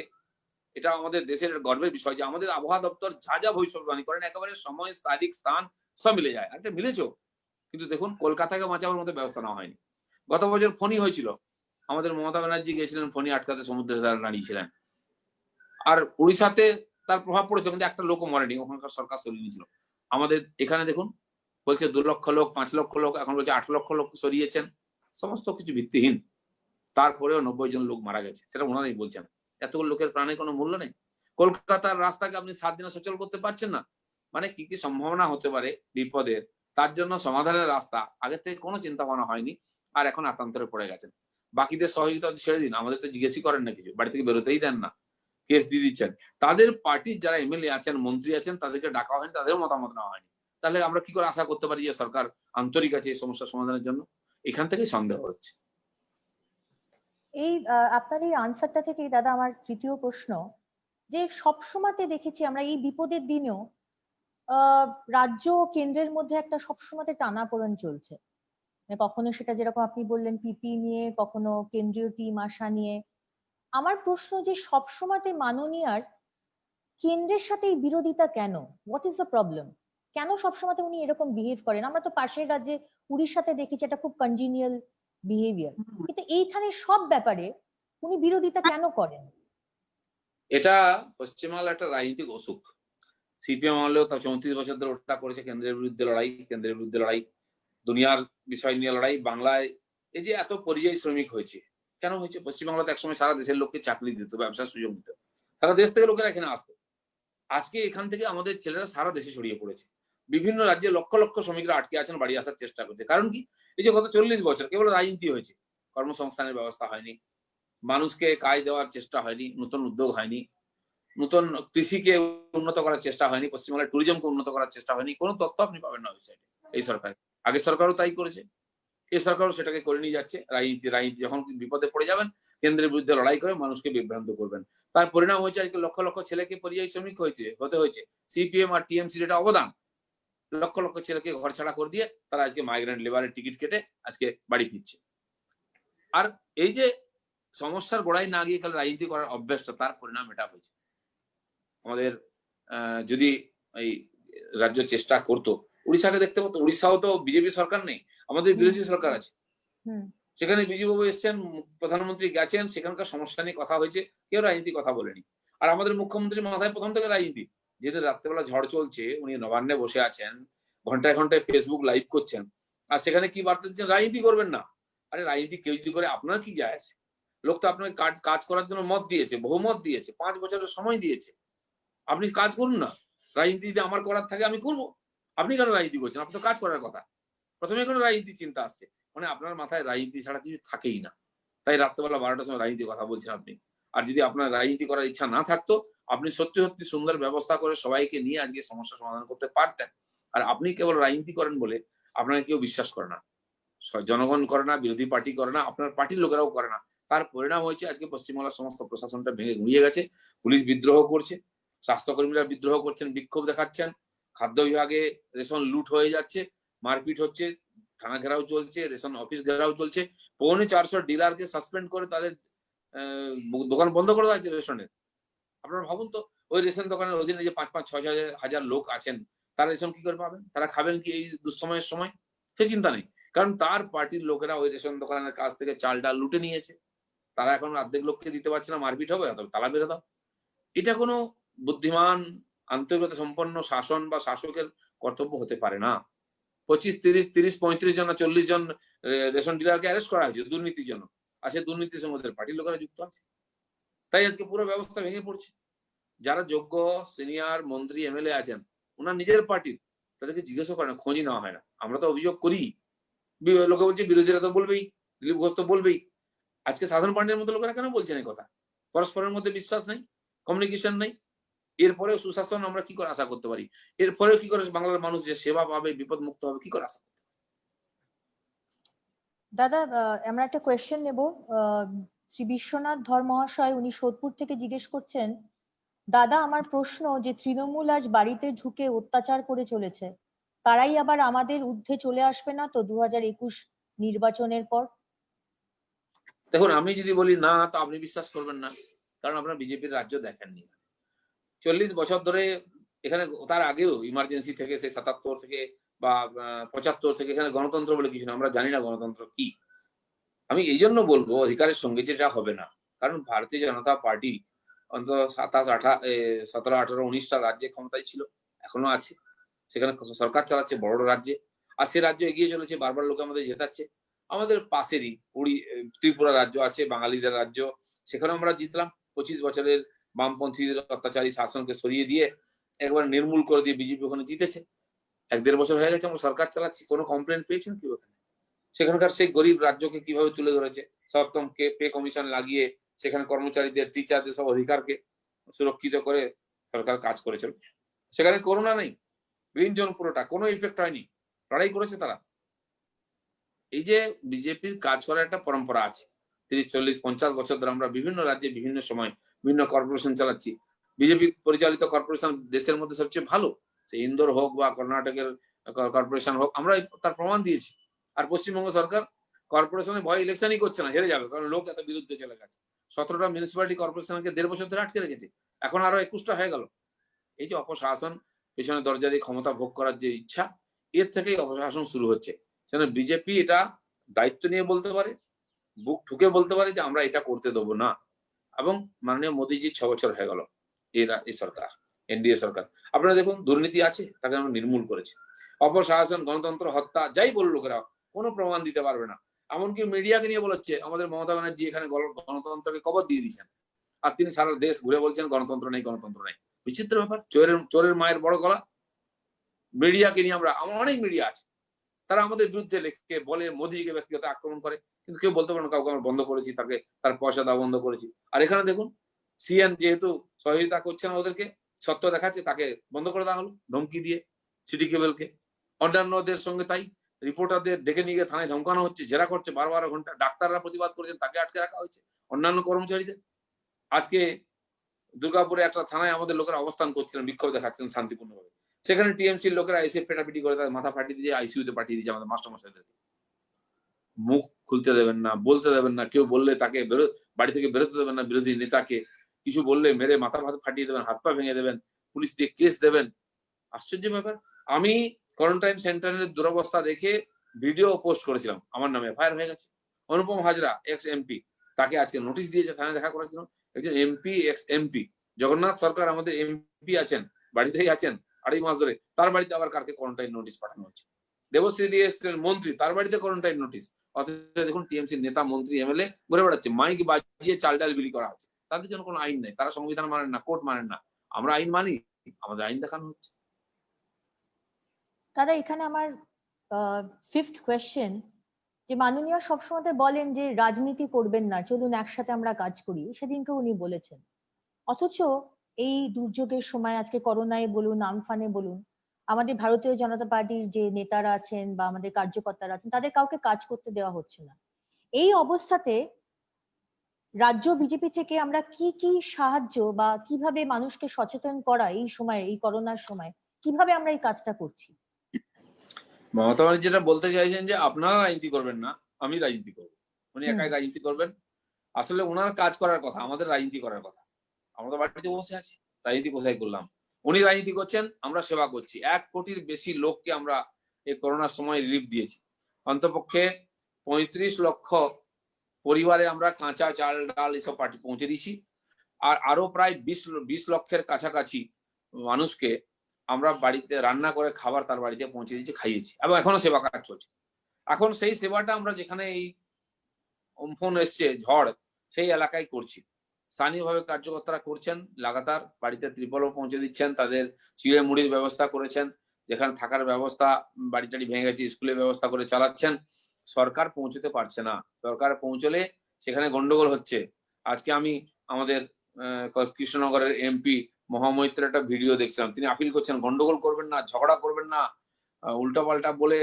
এটা আমাদের দেশের গর্বের বিষয় যে আমাদের আবহাওয়া দপ্তর যা যা ভবিষ্যৎবাণী করেন একেবারে সময়, তারিখ, স্থান সব মিলে যায়, একটা মিলেছেও। কিন্তু দেখুন কলকাতাকে বাঁচাবার মতো ব্যবস্থা নেওয়া হয়নি। গত বছর ফণী হয়েছিল, আমাদের মমতা ব্যানার্জি গিয়েছিলেন ফণী আটকাতে, সমুদ্রের ধারে দাঁড়িয়েছিলেন। আর উড়িষ্যাতে তার প্রভাব পড়েছে, কিন্তু একটা লোকও মরেনি, ওখানকার সরকার সরিয়ে নিয়েছিল। আমাদের এখানে দেখুন বলছে 2 লক্ষ লোক, 5 লক্ষ লোক, এখন বলছে 8 লক্ষ লোক সরিয়েছেন, সমস্ত কিছু ভিত্তিহীন। তারপরেও 90 জন লোক মারা গেছে, সেটা ওনারাই বলছেন। এতগুলো লোকের প্রাণে কোনো মূল্য নেই। কলকাতার রাস্তাকে আপনি 7 দিনে সচল করতে পারছেন না, মানে কি কি সম্ভাবনা হতে পারে বিপদের, তার জন্য সমাধানের রাস্তা আগে থেকে কোনো চিন্তা ভাবনা হয়নি, আর এখন আতান্তরে পড়ে গেছেন। বাকিদের সহযোগিতা ছেড়ে দিন, আমাদের তো জিজ্ঞেসই করেন না কিছু, বাড়ি থেকে বেরোতেই দেন না, কেস দিয়ে দিচ্ছেন। তাদের পার্টির যারা এমএলএ আছেন, মন্ত্রী আছেন, তাদেরকে ডাকা হয়নি, তাদের মতামত নেওয়া হয়নি। তাহলে আমরা কি করে আশা করতে পারি যে সরকার আন্তরিক আছে এই সমস্যা সমাধানের জন্য? এখান থেকেই সন্দেহ হচ্ছে। এই আপনার এই আনসারটা থেকেই দাদা আমার তৃতীয় প্রশ্ন, যে সবসময়তে দেখেছি আমরা এই বিপদের দিনেও রাজ্য ও কেন্দ্রের মধ্যে একটা সবসময়তে টানাপোড়েন চলছে। কখনো সেটা যেরকম আপনি বললেন পিপি নিয়ে, কখনো কেন্দ্রীয় টিম আসা নিয়ে। আমার প্রশ্ন যে সবসময়তে মাননীয়ার কেন্দ্রের সাথে এই বিরোধিতা কেন? What is the problem? কেন সবসময়তে উনি এরকম বিহেভ করেন? আমরা তো পাশের রাজ্যে উড়িষ্যাতে দেখেছি একটা খুব কনজিনিয়াল বিহেভিয়ার, কিন্তু এইখানে সব ব্যাপারে উনি বিরোধিতা কেন করেন? এটা পশ্চিমবাংলার একটা রাজনৈতিক অসুখ। সিপিএম আমলেও তা 34 বছর ধরে ওটা করেছে, কেন্দ্রের বিরুদ্ধে লড়াই, কেন্দ্রের বিরুদ্ধে লড়াই, দুনিয়ার বিষয় নিয়ে লড়াই। বাংলায় এই যে এত পরিযায়ী শ্রমিক হয়েছে, কেন হয়েছে? পশ্চিমবাংলাতে একসময় সারা দেশের লোককে চাকরি দিত, ব্যবসার সুযোগ দিত, সারা দেশ থেকে লোকেরা এখানে আসতো। আজকে এখান থেকে আমাদের ছেলেরা সারা দেশে ছড়িয়ে পড়েছে। বিভিন্ন রাজ্যে লক্ষ লক্ষ শ্রমিকরা আটকে আছেন, বাড়ি আসার চেষ্টা করছে। কারণ কি? এই যে গত 40 বছর কেবল রাজনীতি হয়েছে, কর্মসংস্থানের ব্যবস্থা হয়নি, মানুষকে কাজ দেওয়ার চেষ্টা হয়নি, নতুন উদ্যোগ হয়নি, নতুন কৃষিকে উন্নত করার চেষ্টা হয়নি, পশ্চিমবাংলার ট্যুরিজমকে উন্নত করার চেষ্টা হয়নি। কোনো তথ্য আপনি পাবেন না ওই সাইডে এই সরকার। আগের সরকারও তাই করেছে, এই সরকারও সেটাকে করে নিয়ে যাচ্ছে। রাজনীতি যখন বিপদে পড়ে যাবেন, কেন্দ্রের বিরুদ্ধে লড়াই করে মানুষকে বিভ্রান্ত করবেন। তার পরিণাম হয়েছে আজকে লক্ষ লক্ষ ছেলেকে পরিযায়ী শ্রমিক হতে হয়েছে। সিপিএম আর টিএমসির এটা অবদান। লক্ষ লক্ষ ছেলেকে ঘর ছাড়া করে দিয়ে তারা আজকে মাইগ্রেন্ট লেবারের টিকিট কেটে আজকে বাড়ি ফিরছে। আর এই যে সমস্যার গোড়ায় না গিয়ে খালি রাজনীতি করার অভ্যাসটা, তার পরিণাম এটা হয়েছে। আমাদের যদি এই রাজ্য চেষ্টা করতো, উড়িষ্যাকে দেখতে পাতো। উড়িষ্যাও তো বিজেপি সরকার নেই, আমাদের বিরোধী সরকার আছে। সেখানে বিজেপি এসছেন, প্রধানমন্ত্রী গেছেন, সেখানকার সমস্যা নিয়ে কথা হয়েছে, কেউ রাজনীতি কথা বলেনি। আর আমাদের মুখ্যমন্ত্রীর মাথায় প্রথম থেকে রাজনীতি। যেদিন রাত্রেবেলা ঝড় চলছে, উনি নবান্নে বসে আছেন, ঘন্টায় ঘন্টায় ফেসবুক লাইভ করছেন, আর সেখানে কি বার্তা দিচ্ছেন? রাজনীতি করবেন না। আরে রাজনীতি কেউ যদি করে আপনার কি যায় আসে? লোক তো আপনাকে কাজ করার জন্য মত দিয়েছে, বহুমত দিয়েছে, 5 বছরের সময় দিয়েছে। আপনি কাজ করুন না। রাজনীতি যদি আমার করার থাকে আমি করবো। আপনি কেন রাজনীতি করছেন? আপনি তো কাজ করার কথা। প্রথমে কোনো রাজনীতি চিন্তা আসছে, মানে আপনার মাথায় রাজনীতি ছাড়া কিছু থাকেই না। তাই রাত্রেবেলা 12টার সময় রাজনীতি কথা বলছেন আপনি। আর যদি আপনার রাজনীতি করার ইচ্ছা না থাকতো, আপনি সত্যি সত্যি সুন্দর ব্যবস্থা করে সবাইকে নিয়ে আজকে সমস্যা সমাধান করতে পারতেন। আর আপনি কেবল রাজনীতি করেন বলে আপনাকে কেউ বিশ্বাস করে না, জনগণ করে না, বিরোধী পার্টি করে না, আপনার পার্টির লোকেরাও করে না। তার পরিণাম হয়েছে আজকে পশ্চিমবাংলার সমস্ত প্রশাসনটা ভেঙে গুঁড়িয়ে গেছে। পুলিশ বিদ্রোহ করছে, স্বাস্থ্যকর্মীরা বিদ্রোহ করছেন, বিক্ষোভ দেখাচ্ছেন, খাদ্য বিভাগে রেশন লুট হয়ে যাচ্ছে, মারপিট হচ্ছে, থানা ঘেরাও চলছে, রেশন অফিস ঘেরাও চলছে। 450 ডিলারকে সাসপেন্ড করে তাদের দোকান বন্ধ করে দেওয়া হয়েছে রেশনের। আপনারা ভাবুন তো, ওই রেশন দোকানের অধীনে যে 5-6 হাজার লোক আছেন, তারা রেশন কি করে পাবেন? তারা খাবেন কি এই দুঃসময়ের সময়? সে চিন্তা নেই। কারণ তার পার্টির লোকেরা ওই রেশন দোকানের কাছ থেকে চাল ডাল লুটে নিয়েছে। তারা এখন অর্ধেক লোককে দিতে পারছে না, মারপিট হবে, তবে তালা বেঁধে দাও। এটা কোনো বুদ্ধিমান, আন্তরিকতা সম্পন্ন শাসন বা শাসকের কর্তব্য হতে পারে না। 25-30-35 জন না 40 জন রেশন ডিলারকে অ্যারেস্ট করা হয়েছে দুর্নীতির জন্য। আর সেই দুর্নীতির সঙ্গে ওদের পার্টির লোকেরা যুক্ত আছে। তাই আজকে পুরো ব্যবস্থা ভেঙে পড়ছে। যারা যোগ্য সিনিয়র মন্ত্রী এমএলএ আছেন, ওনার নিজের পার্টির, তাদেরকে জিজ্ঞাসা করে না, খোঁজই নেওয়া হয় না। আমরা তো অভিযোগ করি, লোকে বলছে বিরোধীরা তো বলবেই, দিলীপ ঘোষ তো বলবেই। আজকে সাধারণ পার্টির মতো লোকেরা কেন বলছেন এই কথা? পরস্পরের মধ্যে বিশ্বাস নেই, কমিউনিকেশন নেই। এরপরেও সুশাসন আমরা কি করে আশা করতে পারি? এরপরেও কি করে বাংলার মানুষ যে সেবা পাবে, বিপদ মুক্ত হবে, কি করে আশা? দাদা, আমরা একটা কোয়েশ্চেন নেব। শ্রী বিশ্বনাথ ধর মহাশয়, উনি সোদপুর থেকে জিজ্ঞেস করছেন, দাদা আমার প্রশ্ন যে তৃণমূল আজ বাড়িতে ঢুকে অত্যাচার করে চলেছে, তারাই আবার আমাদের ঊর্ধ্বে চলে আসবে না তো 2021 নির্বাচনের পর? দেখুন, আমি যদি বলি না, তো আপনি বিশ্বাস করবেন না, কারণ আপনার বিজেপির রাজ্য দেখেননি। 40 বছর ধরে এখানে, তার আগেও ইমার্জেন্সি থেকে, সে 77 থেকে বা 75 থেকে এখানে গণতন্ত্র বলে কিছু না। আমরা জানি না গণতন্ত্র কি। আমি এই জন্য বলবো অধিকারের সঙ্গে যেটা হবে না, কারণ ভারতীয় জনতা পার্টি অন্তত 17, 18, 19টা রাজ্যে ক্ষমতায় ছিল, এখনো আছে। সেখানে সরকার চালাচ্ছে বড় রাজ্যে, আর সে রাজ্য এগিয়ে চলেছে, বারবার লোকে আমাদের জেতাচ্ছে। আমাদের পাশেরই ত্রিপুরা রাজ্য আছে, বাঙালিদের রাজ্য, সেখানে আমরা জিতলাম। 25 বছরের বামপন্থীদের অত্যাচারী শাসনকে সরিয়ে দিয়ে একবার নির্মূল করে দিয়ে বিজেপি ওখানে জিতেছে। 1-1.5 বছর হয়ে গেছে আমরা সরকার চালাচ্ছি, কোনো কমপ্লেন পেয়েছেন কি ওখানে? সেখানকার সেই গরিব রাজ্যকে কিভাবে তুলে ধরেছে, সপ্তম পে কমিশন লাগিয়ে সেখানে কর্মচারীদের, টিচারদের সব অধিকারকে সুরক্ষিত করে সরকার কাজ করেছিল। সেখানে করোনা নেই, গ্রিন জোন পুরোটা, কোনো ইফেক্ট হয়নি, লড়াই করেছে তারা। এই যে বিজেপির কাজ করার একটা পরম্পরা আছে, 30-40-50 বছর ধরে আমরা বিভিন্ন রাজ্যে বিভিন্ন সময় বিভিন্ন কর্পোরেশন চালাচ্ছি। বিজেপি পরিচালিত কর্পোরেশন দেশের মধ্যে সবচেয়ে ভালো, সে ইন্দোর হোক বা কর্ণাটকের কর্পোরেশন হোক, আমরা তার প্রমাণ দিয়েছি। আর পশ্চিমবঙ্গ সরকার কর্পোরেশনে ভয় ইলেকশনই করছে না, হেরে যাবে, কারণ লোক এত বিরুদ্ধে চলে গেছে। 17টা মিউনিসিপালিটি কর্পোরেশনকে 1.5 বছর ধরে আটকে রেখেছে, এখন আরো 21টা হয়ে গেল। এই যে অপশাসন, পেছনে দরজা দিয়ে ক্ষমতা ভোগ করার যে ইচ্ছা, এর থেকেই অপশাসন শুরু হচ্ছে। সেখানে বিজেপি এটা দায়িত্ব নিয়ে বলতে পারে, বুক ঠুকে বলতে পারে যে আমরা এটা করতে দেবো না। এবং মাননীয় মোদীজি 6 বছর হয়ে গেল এই সরকার, এনডিএ সরকার, আপনারা দেখুন দুর্নীতি আছে, তাকে আমরা নির্মূল করেছি। অপশাসন, গণতন্ত্র হত্যা, যাই বলল লোকেরা, কোনো প্রমাণ দিতে পারবে না। এমনকি মিডিয়াকে নিয়ে বলাচ্ছে আমাদের মমতা ব্যানার্জি এখানে গণতন্ত্রকে কবর দিয়ে দিয়েছেন। আর তিনি সারা দেশ ঘুরে বলছেন গণতন্ত্র নেই, গণতন্ত্র নেই। বিচিত্র ব্যাপার। চোরের মায়ের বড় গলা। মিডিয়াকে নিয়ে আমার অনেক মিডিয়া আছে, তারা আমাদের বিরুদ্ধে লেখে বলে, মোদীকে ব্যক্তিগত আক্রমণ করে, কিন্তু কেউ বলতে পারে না কাউকে আমরা বন্ধ করেছি, তাকে তার পয়সা দেওয়া বন্ধ করেছি। আর এখানে দেখুন, সিএন যেহেতু সহযোগিতা করছে না ওদেরকে, সত্য দেখাচ্ছে, তাকে বন্ধ করে দেওয়া হলো ধমকি দিয়ে সিটি কেবলকে। অন্যান্যদের সঙ্গে তাই, রিপোর্টারদের ডেকে নিয়ে গিয়ে থানায় ধমকানো হচ্ছে, জেরা করছে 12 ঘন্টা। ডাক্তাররা প্রতিবাদ করেছেন, তাকে আটকে রাখা হয়েছে, অন্যান্য কর্মচারীদের। আজকে দুর্গাপুরে একটা থানায় আমাদের লোকেরা অবস্থান করছিলেন, বিক্ষোভ দেখাচ্ছিলেন শান্তিপূর্ণভাবে, সেখানে টিএমসির লোকেরা এসে পেটাপিটি করে তাদের মাথা ফাটিয়ে দিয়ে আইসিইউতে পাঠিয়ে দিয়েছে আমাদের মাস্টারমশাইদেরকে। মুখ খুলতে দেবেন না, বলতে দেবেন না, কেউ বললে তাকে বাড়ি থেকে বেরোতে দেবেন না, বিরোধী নেতাকে কিছু বললে মেরে মাথা ফাটিয়ে দেবেন, হাত পা ভেঙে দেবেন, পুলিশ দিয়ে কেস দেবেন। আশ্চর্য ব্যাপার। আমি কোয়ারেন্টাইন সেন্টারের দুরবস্থা দেখে ভিডিও পোস্ট করেছিলাম, আমার নামে এফআইআর হয়ে গেছে। অনুপম হাজরা এক্স এমপি, তাকে আজকে নোটিশ দিয়েছে থানায় দেখা করার জন্য। একজন এমপি, এক্স এমপি, জগন্নাথ সরকার আমাদের এমপি আছেন, বাড়িতেই আছেন 2.5 মাস ধরে, তার বাড়িতে আবার কালকে কোয়ারেন্টাইন নোটিশ পাঠানো হচ্ছে। দেবশ্রী দিয়ে এসেছিলেন মন্ত্রী, তার বাড়িতে কোয়ারেন্টাইন নোটিশ। অথচ দেখুন টিএমসির নেতা, মন্ত্রী, এমএলএ ঘুরে বেড়াচ্ছে, মাইক বাজিয়ে চাল ডাল বিলি করা হচ্ছে। তাদের জন্য কোনো আইন নেই, তারা সংবিধান মানেন না, কোর্ট মানেন না। আমরা আইন মানি, আমাদের আইন দেখানো হচ্ছে। দাদা, এখানে আমার 5th কোয়েশ্চেন, যে মাননীয় সবসময় বলেন যে রাজনীতি করবেন না, চলুন একসাথে আমরা কাজ করি, সেদিনকে উনি বলেছেন। অথচ এই দুর্যোগের সময়, আজকে করোনায় বলুন, আমফানে বলুন, আমাদের ভারতীয় জনতা পার্টির যে নেতারা আছেন বা আমাদের কার্যকর্তারা আছেন, তাদের কাউকে কাজ করতে দেওয়া হচ্ছে না। এই অবস্থাতে রাজ্য বিজেপি থেকে আমরা কি কি সাহায্য বা কিভাবে মানুষকে সচেতন করা, এই সময়, এই করোনার সময় কিভাবে আমরা এই কাজটা করছি? মমতা ব্যানার্জি যেটা বলতে চাইছেন যে আপনারা রাজনীতি করবেন না, আমি রাজনীতি করবো। উনি একাই রাজনীতি করবেন। আসলে ওনার কাজ করার কথা, আমাদের রাজনীতি করার কথা। আমরা তো বাড়িতে বসে আছি, রাজনীতি কোথায় করলাম? উনি রাজনীতি করছেন, আমরা সেবা করছি। 1 কোটির বেশি লোককে আমরা এই করোনার সময় রিলিফ দিয়েছি। অন্তপক্ষে 35 লক্ষ পরিবারে আমরা কাঁচা চাল, ডাল এসব পার্টি পৌঁছে দিয়েছি। আর আরো প্রায় 20 লক্ষের কাছাকাছি মানুষকে আমরা বাড়িতে রান্না করে খাবার তার বাড়িতে পৌঁছে দিয়েছি, খাইয়েছি, এবং এখনো সেবা কাজ চলছে। এখন সেই সেবাটা আমরা যেখানে এই অম্ফন এসছে, ঝড়, সেই এলাকায় করছি। স্থানীয়ভাবে কার্যকর্তারা করছেন, লাগাতার বাড়িতে ত্রিপলও পৌঁছে দিচ্ছেন, তাদের চিড়ে মুড়ির ব্যবস্থা করেছেন, যেখানে থাকার ব্যবস্থা, বাড়ি টাড়ি ভেঙে গেছে, স্কুলের ব্যবস্থা করে চালাচ্ছেন। সরকার পৌঁছতে পারছে না, সরকার পৌঁছলে সেখানে গন্ডগোল হচ্ছে। আজকে আমি আমাদের কৃষ্ণনগরের এমপি মহামৈত্রের একটা ভিডিও দেখছিলাম, তিনি আপিল করছেন গন্ডগোল করবেন না, ঝগড়া করবেন না, উল্টাপাল্টা বলে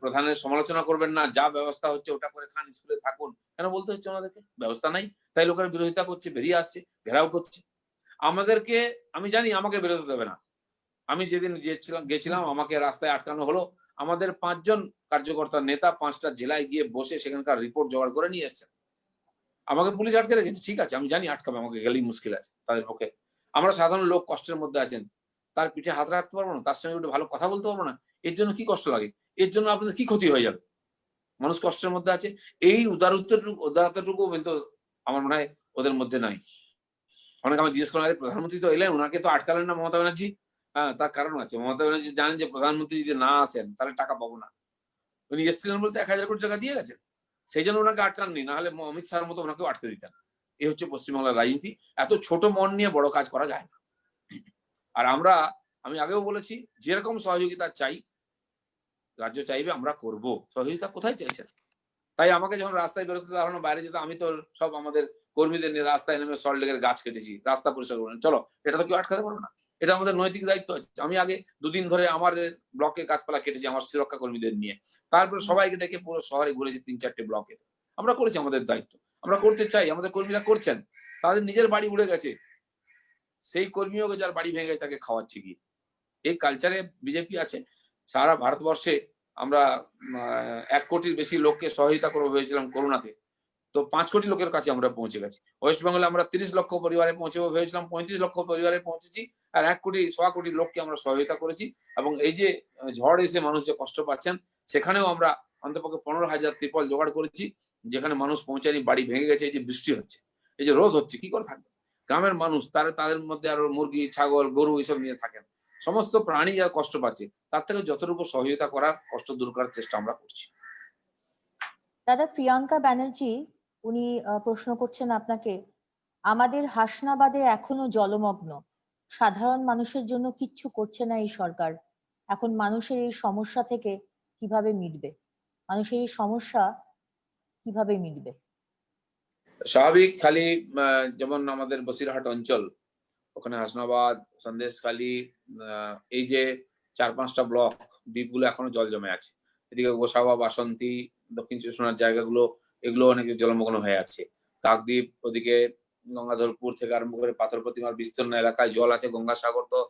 প্রধানের সমালোচনা করবেন না, যা ব্যবস্থা হচ্ছে ওটা করে খান, স্কুলে থাকুন। কেন বলতে হচ্ছে ওনাদেরকে? ব্যবস্থা নাই, তাই লোকের বিরোধিতা করছে, বেরিয়ে আসছে, ঘেরাও করছে আমাদেরকে। আমি জানি আমাকে বেরোতে দেবে না। আমি যেদিন গেছিলাম আমাকে রাস্তায় আটকানো হলো। আমাদের 5 জন কার্যকর্তা নেতা 5টা জেলায় গিয়ে বসে সেখানকার রিপোর্ট জোগাড় করে নিয়ে এসছেন। আমাকে পুলিশ আটকে রেখেছে, ঠিক আছে, আমি জানি আটকাবে, আমাকে গেলেই মুশকিল আছে তাদের পক্ষে। আমরা সাধারণ লোক কষ্টের মধ্যে আছেন, তার পিঠে হাত রাখতে পারবো না, তার সঙ্গে একটু ভালো কথা বলতে পারবো না? এর জন্য কি কষ্ট লাগে? এর জন্য আপনাদের কি ক্ষতি হয়ে যাবে? মানুষ কষ্টের মধ্যে আছে, এই উদারতাটুকু কিন্তু আমার মনে হয় ওদের মধ্যে নাই। অনেকে আমার জিজ্ঞেস করেন, আরে প্রধানমন্ত্রী তো এলেন, ওনাকে তো আটকালেন না মমতা ব্যানার্জি? হ্যাঁ, তার কারণ আছে। মমতা ব্যানার্জি জানেন যে প্রধানমন্ত্রী যদি না আসেন তাহলে টাকা পাবো না। উনি এসেছিলেন বলতে 1000 কোটি টাকা দিয়ে গেছেন, সেই জন্য ওনাকে আটকাননি, না হলে অমিত শাহর মতো ওনাকেও আটকে দিতেন। এই হচ্ছে পশ্চিমবাংলার রাজনীতি। এত ছোট মন নিয়ে বড় কাজ করা যায় না। আর আমি আগেও বলেছি, যেরকম সহযোগিতা চাই রাজ্য চাইবে, আমরা করব। সহযোগিতা কোথায় চাইছেন? তাই আমাকে যখন রাস্তায় বেরোতে দেওয়া হলো, বাইরে যেতে, আমি তো সব আমাদের কর্মীদের নিয়ে রাস্তায় নেমে সল্টলেকের গাছ কেটেছি, রাস্তা পরিষ্কার করলেন, চলো, এটা তো কেউ আটকাতে পারবে না। এটা আমাদের নৈতিক দায়িত্ব আছে। আমি আগে 2 দিন ধরে আমার ব্লকে গাছপালা কেটেছি আমার সুরক্ষা কর্মীদের নিয়ে। তারপরে সবাইকে ডেকে পুরো শহরে ঘুরেছি 3-4টে ব্লকে। আমরা করেছি আমাদের দায়িত্ব, আমরা করতে চাই, আমাদের কর্মীরা করছেন। তাদের নিজের বাড়ি উড়ে গেছে, সেই কর্মীও যার বাড়ি ভেঙে গেছে তাকে খাওয়াচ্ছে গিয়ে। এই কালচারে বিজেপি আছে। সারা ভারতবর্ষে আমরা 1 কোটির বেশি লোককে সহায়তা করবো ভেবেছিলাম করোনাতে, তো 5 কোটি লোকের কাছে আমরা পৌঁছে গেছি। ওয়েস্ট বেঙ্গলে আমরা 30 লক্ষ পরিবারে পৌঁছবো ভেবেছিলাম, 35 লক্ষ পরিবারে পৌঁছেছি। আর 1 কোটি লোককে আমরা সহায়তা করেছি। এবং এই যে ঝড় এসে মানুষ যে কষ্ট পাচ্ছেন, সেখানেও আমরা অন্তপক্ষে 15,000 ত্রিপল জোগাড় করেছি, যেখানে মানুষ পৌঁছায়নি, বাড়ি ভেঙে গেছে। এই যে বৃষ্টি হচ্ছে, এই যে রোদ হচ্ছে, কি করে থাকবে? গ্রামের মানুষ, তাদের মধ্যে আরো মুরগি, ছাগল, গরু এইসব নিয়ে থাকেন, সমস্ত প্রাণী যারা কষ্ট পাচ্ছে, তার থেকে যতটুকু সহায়তা করার, কষ্ট দূর করার চেষ্টা আমরা করছি। দাদা, প্রিয়াঙ্কা ব্যানার্জি উনি প্রশ্ন করছেন আপনাকে আমাদের হাসনাবাদে এখনো জলমগ্ন। সাধারণ মানুষের জন্য কিচ্ছু করছে না এই সরকার। এখন মানুষের এই সমস্যা থেকে কিভাবে মিটবে? মানুষের এই সমস্যা কিভাবে মিটবে? স্বাভাবিক খালি যেমন আমাদের বসিরহাট অঞ্চল, ওখানে হাসনাবাদ, সন্দেশখালী, এই যে 4-5টা ব্লক দ্বীপগুলো এখনো জল জমে আছে। এদিকে গোসাবা, বাসন্তী, দক্ষিণ চব্বিশ পরগনার জায়গাগুলো এগুলো অনেক জলমগ্ন হয়ে আছে। কাকদ্বীপ, ওদিকে গঙ্গাধরপুর থেকে আরম্ভ করে পাথর প্রতিমার বিস্তীর্ণ এলাকায় জল আছে। গঙ্গাসাগর তো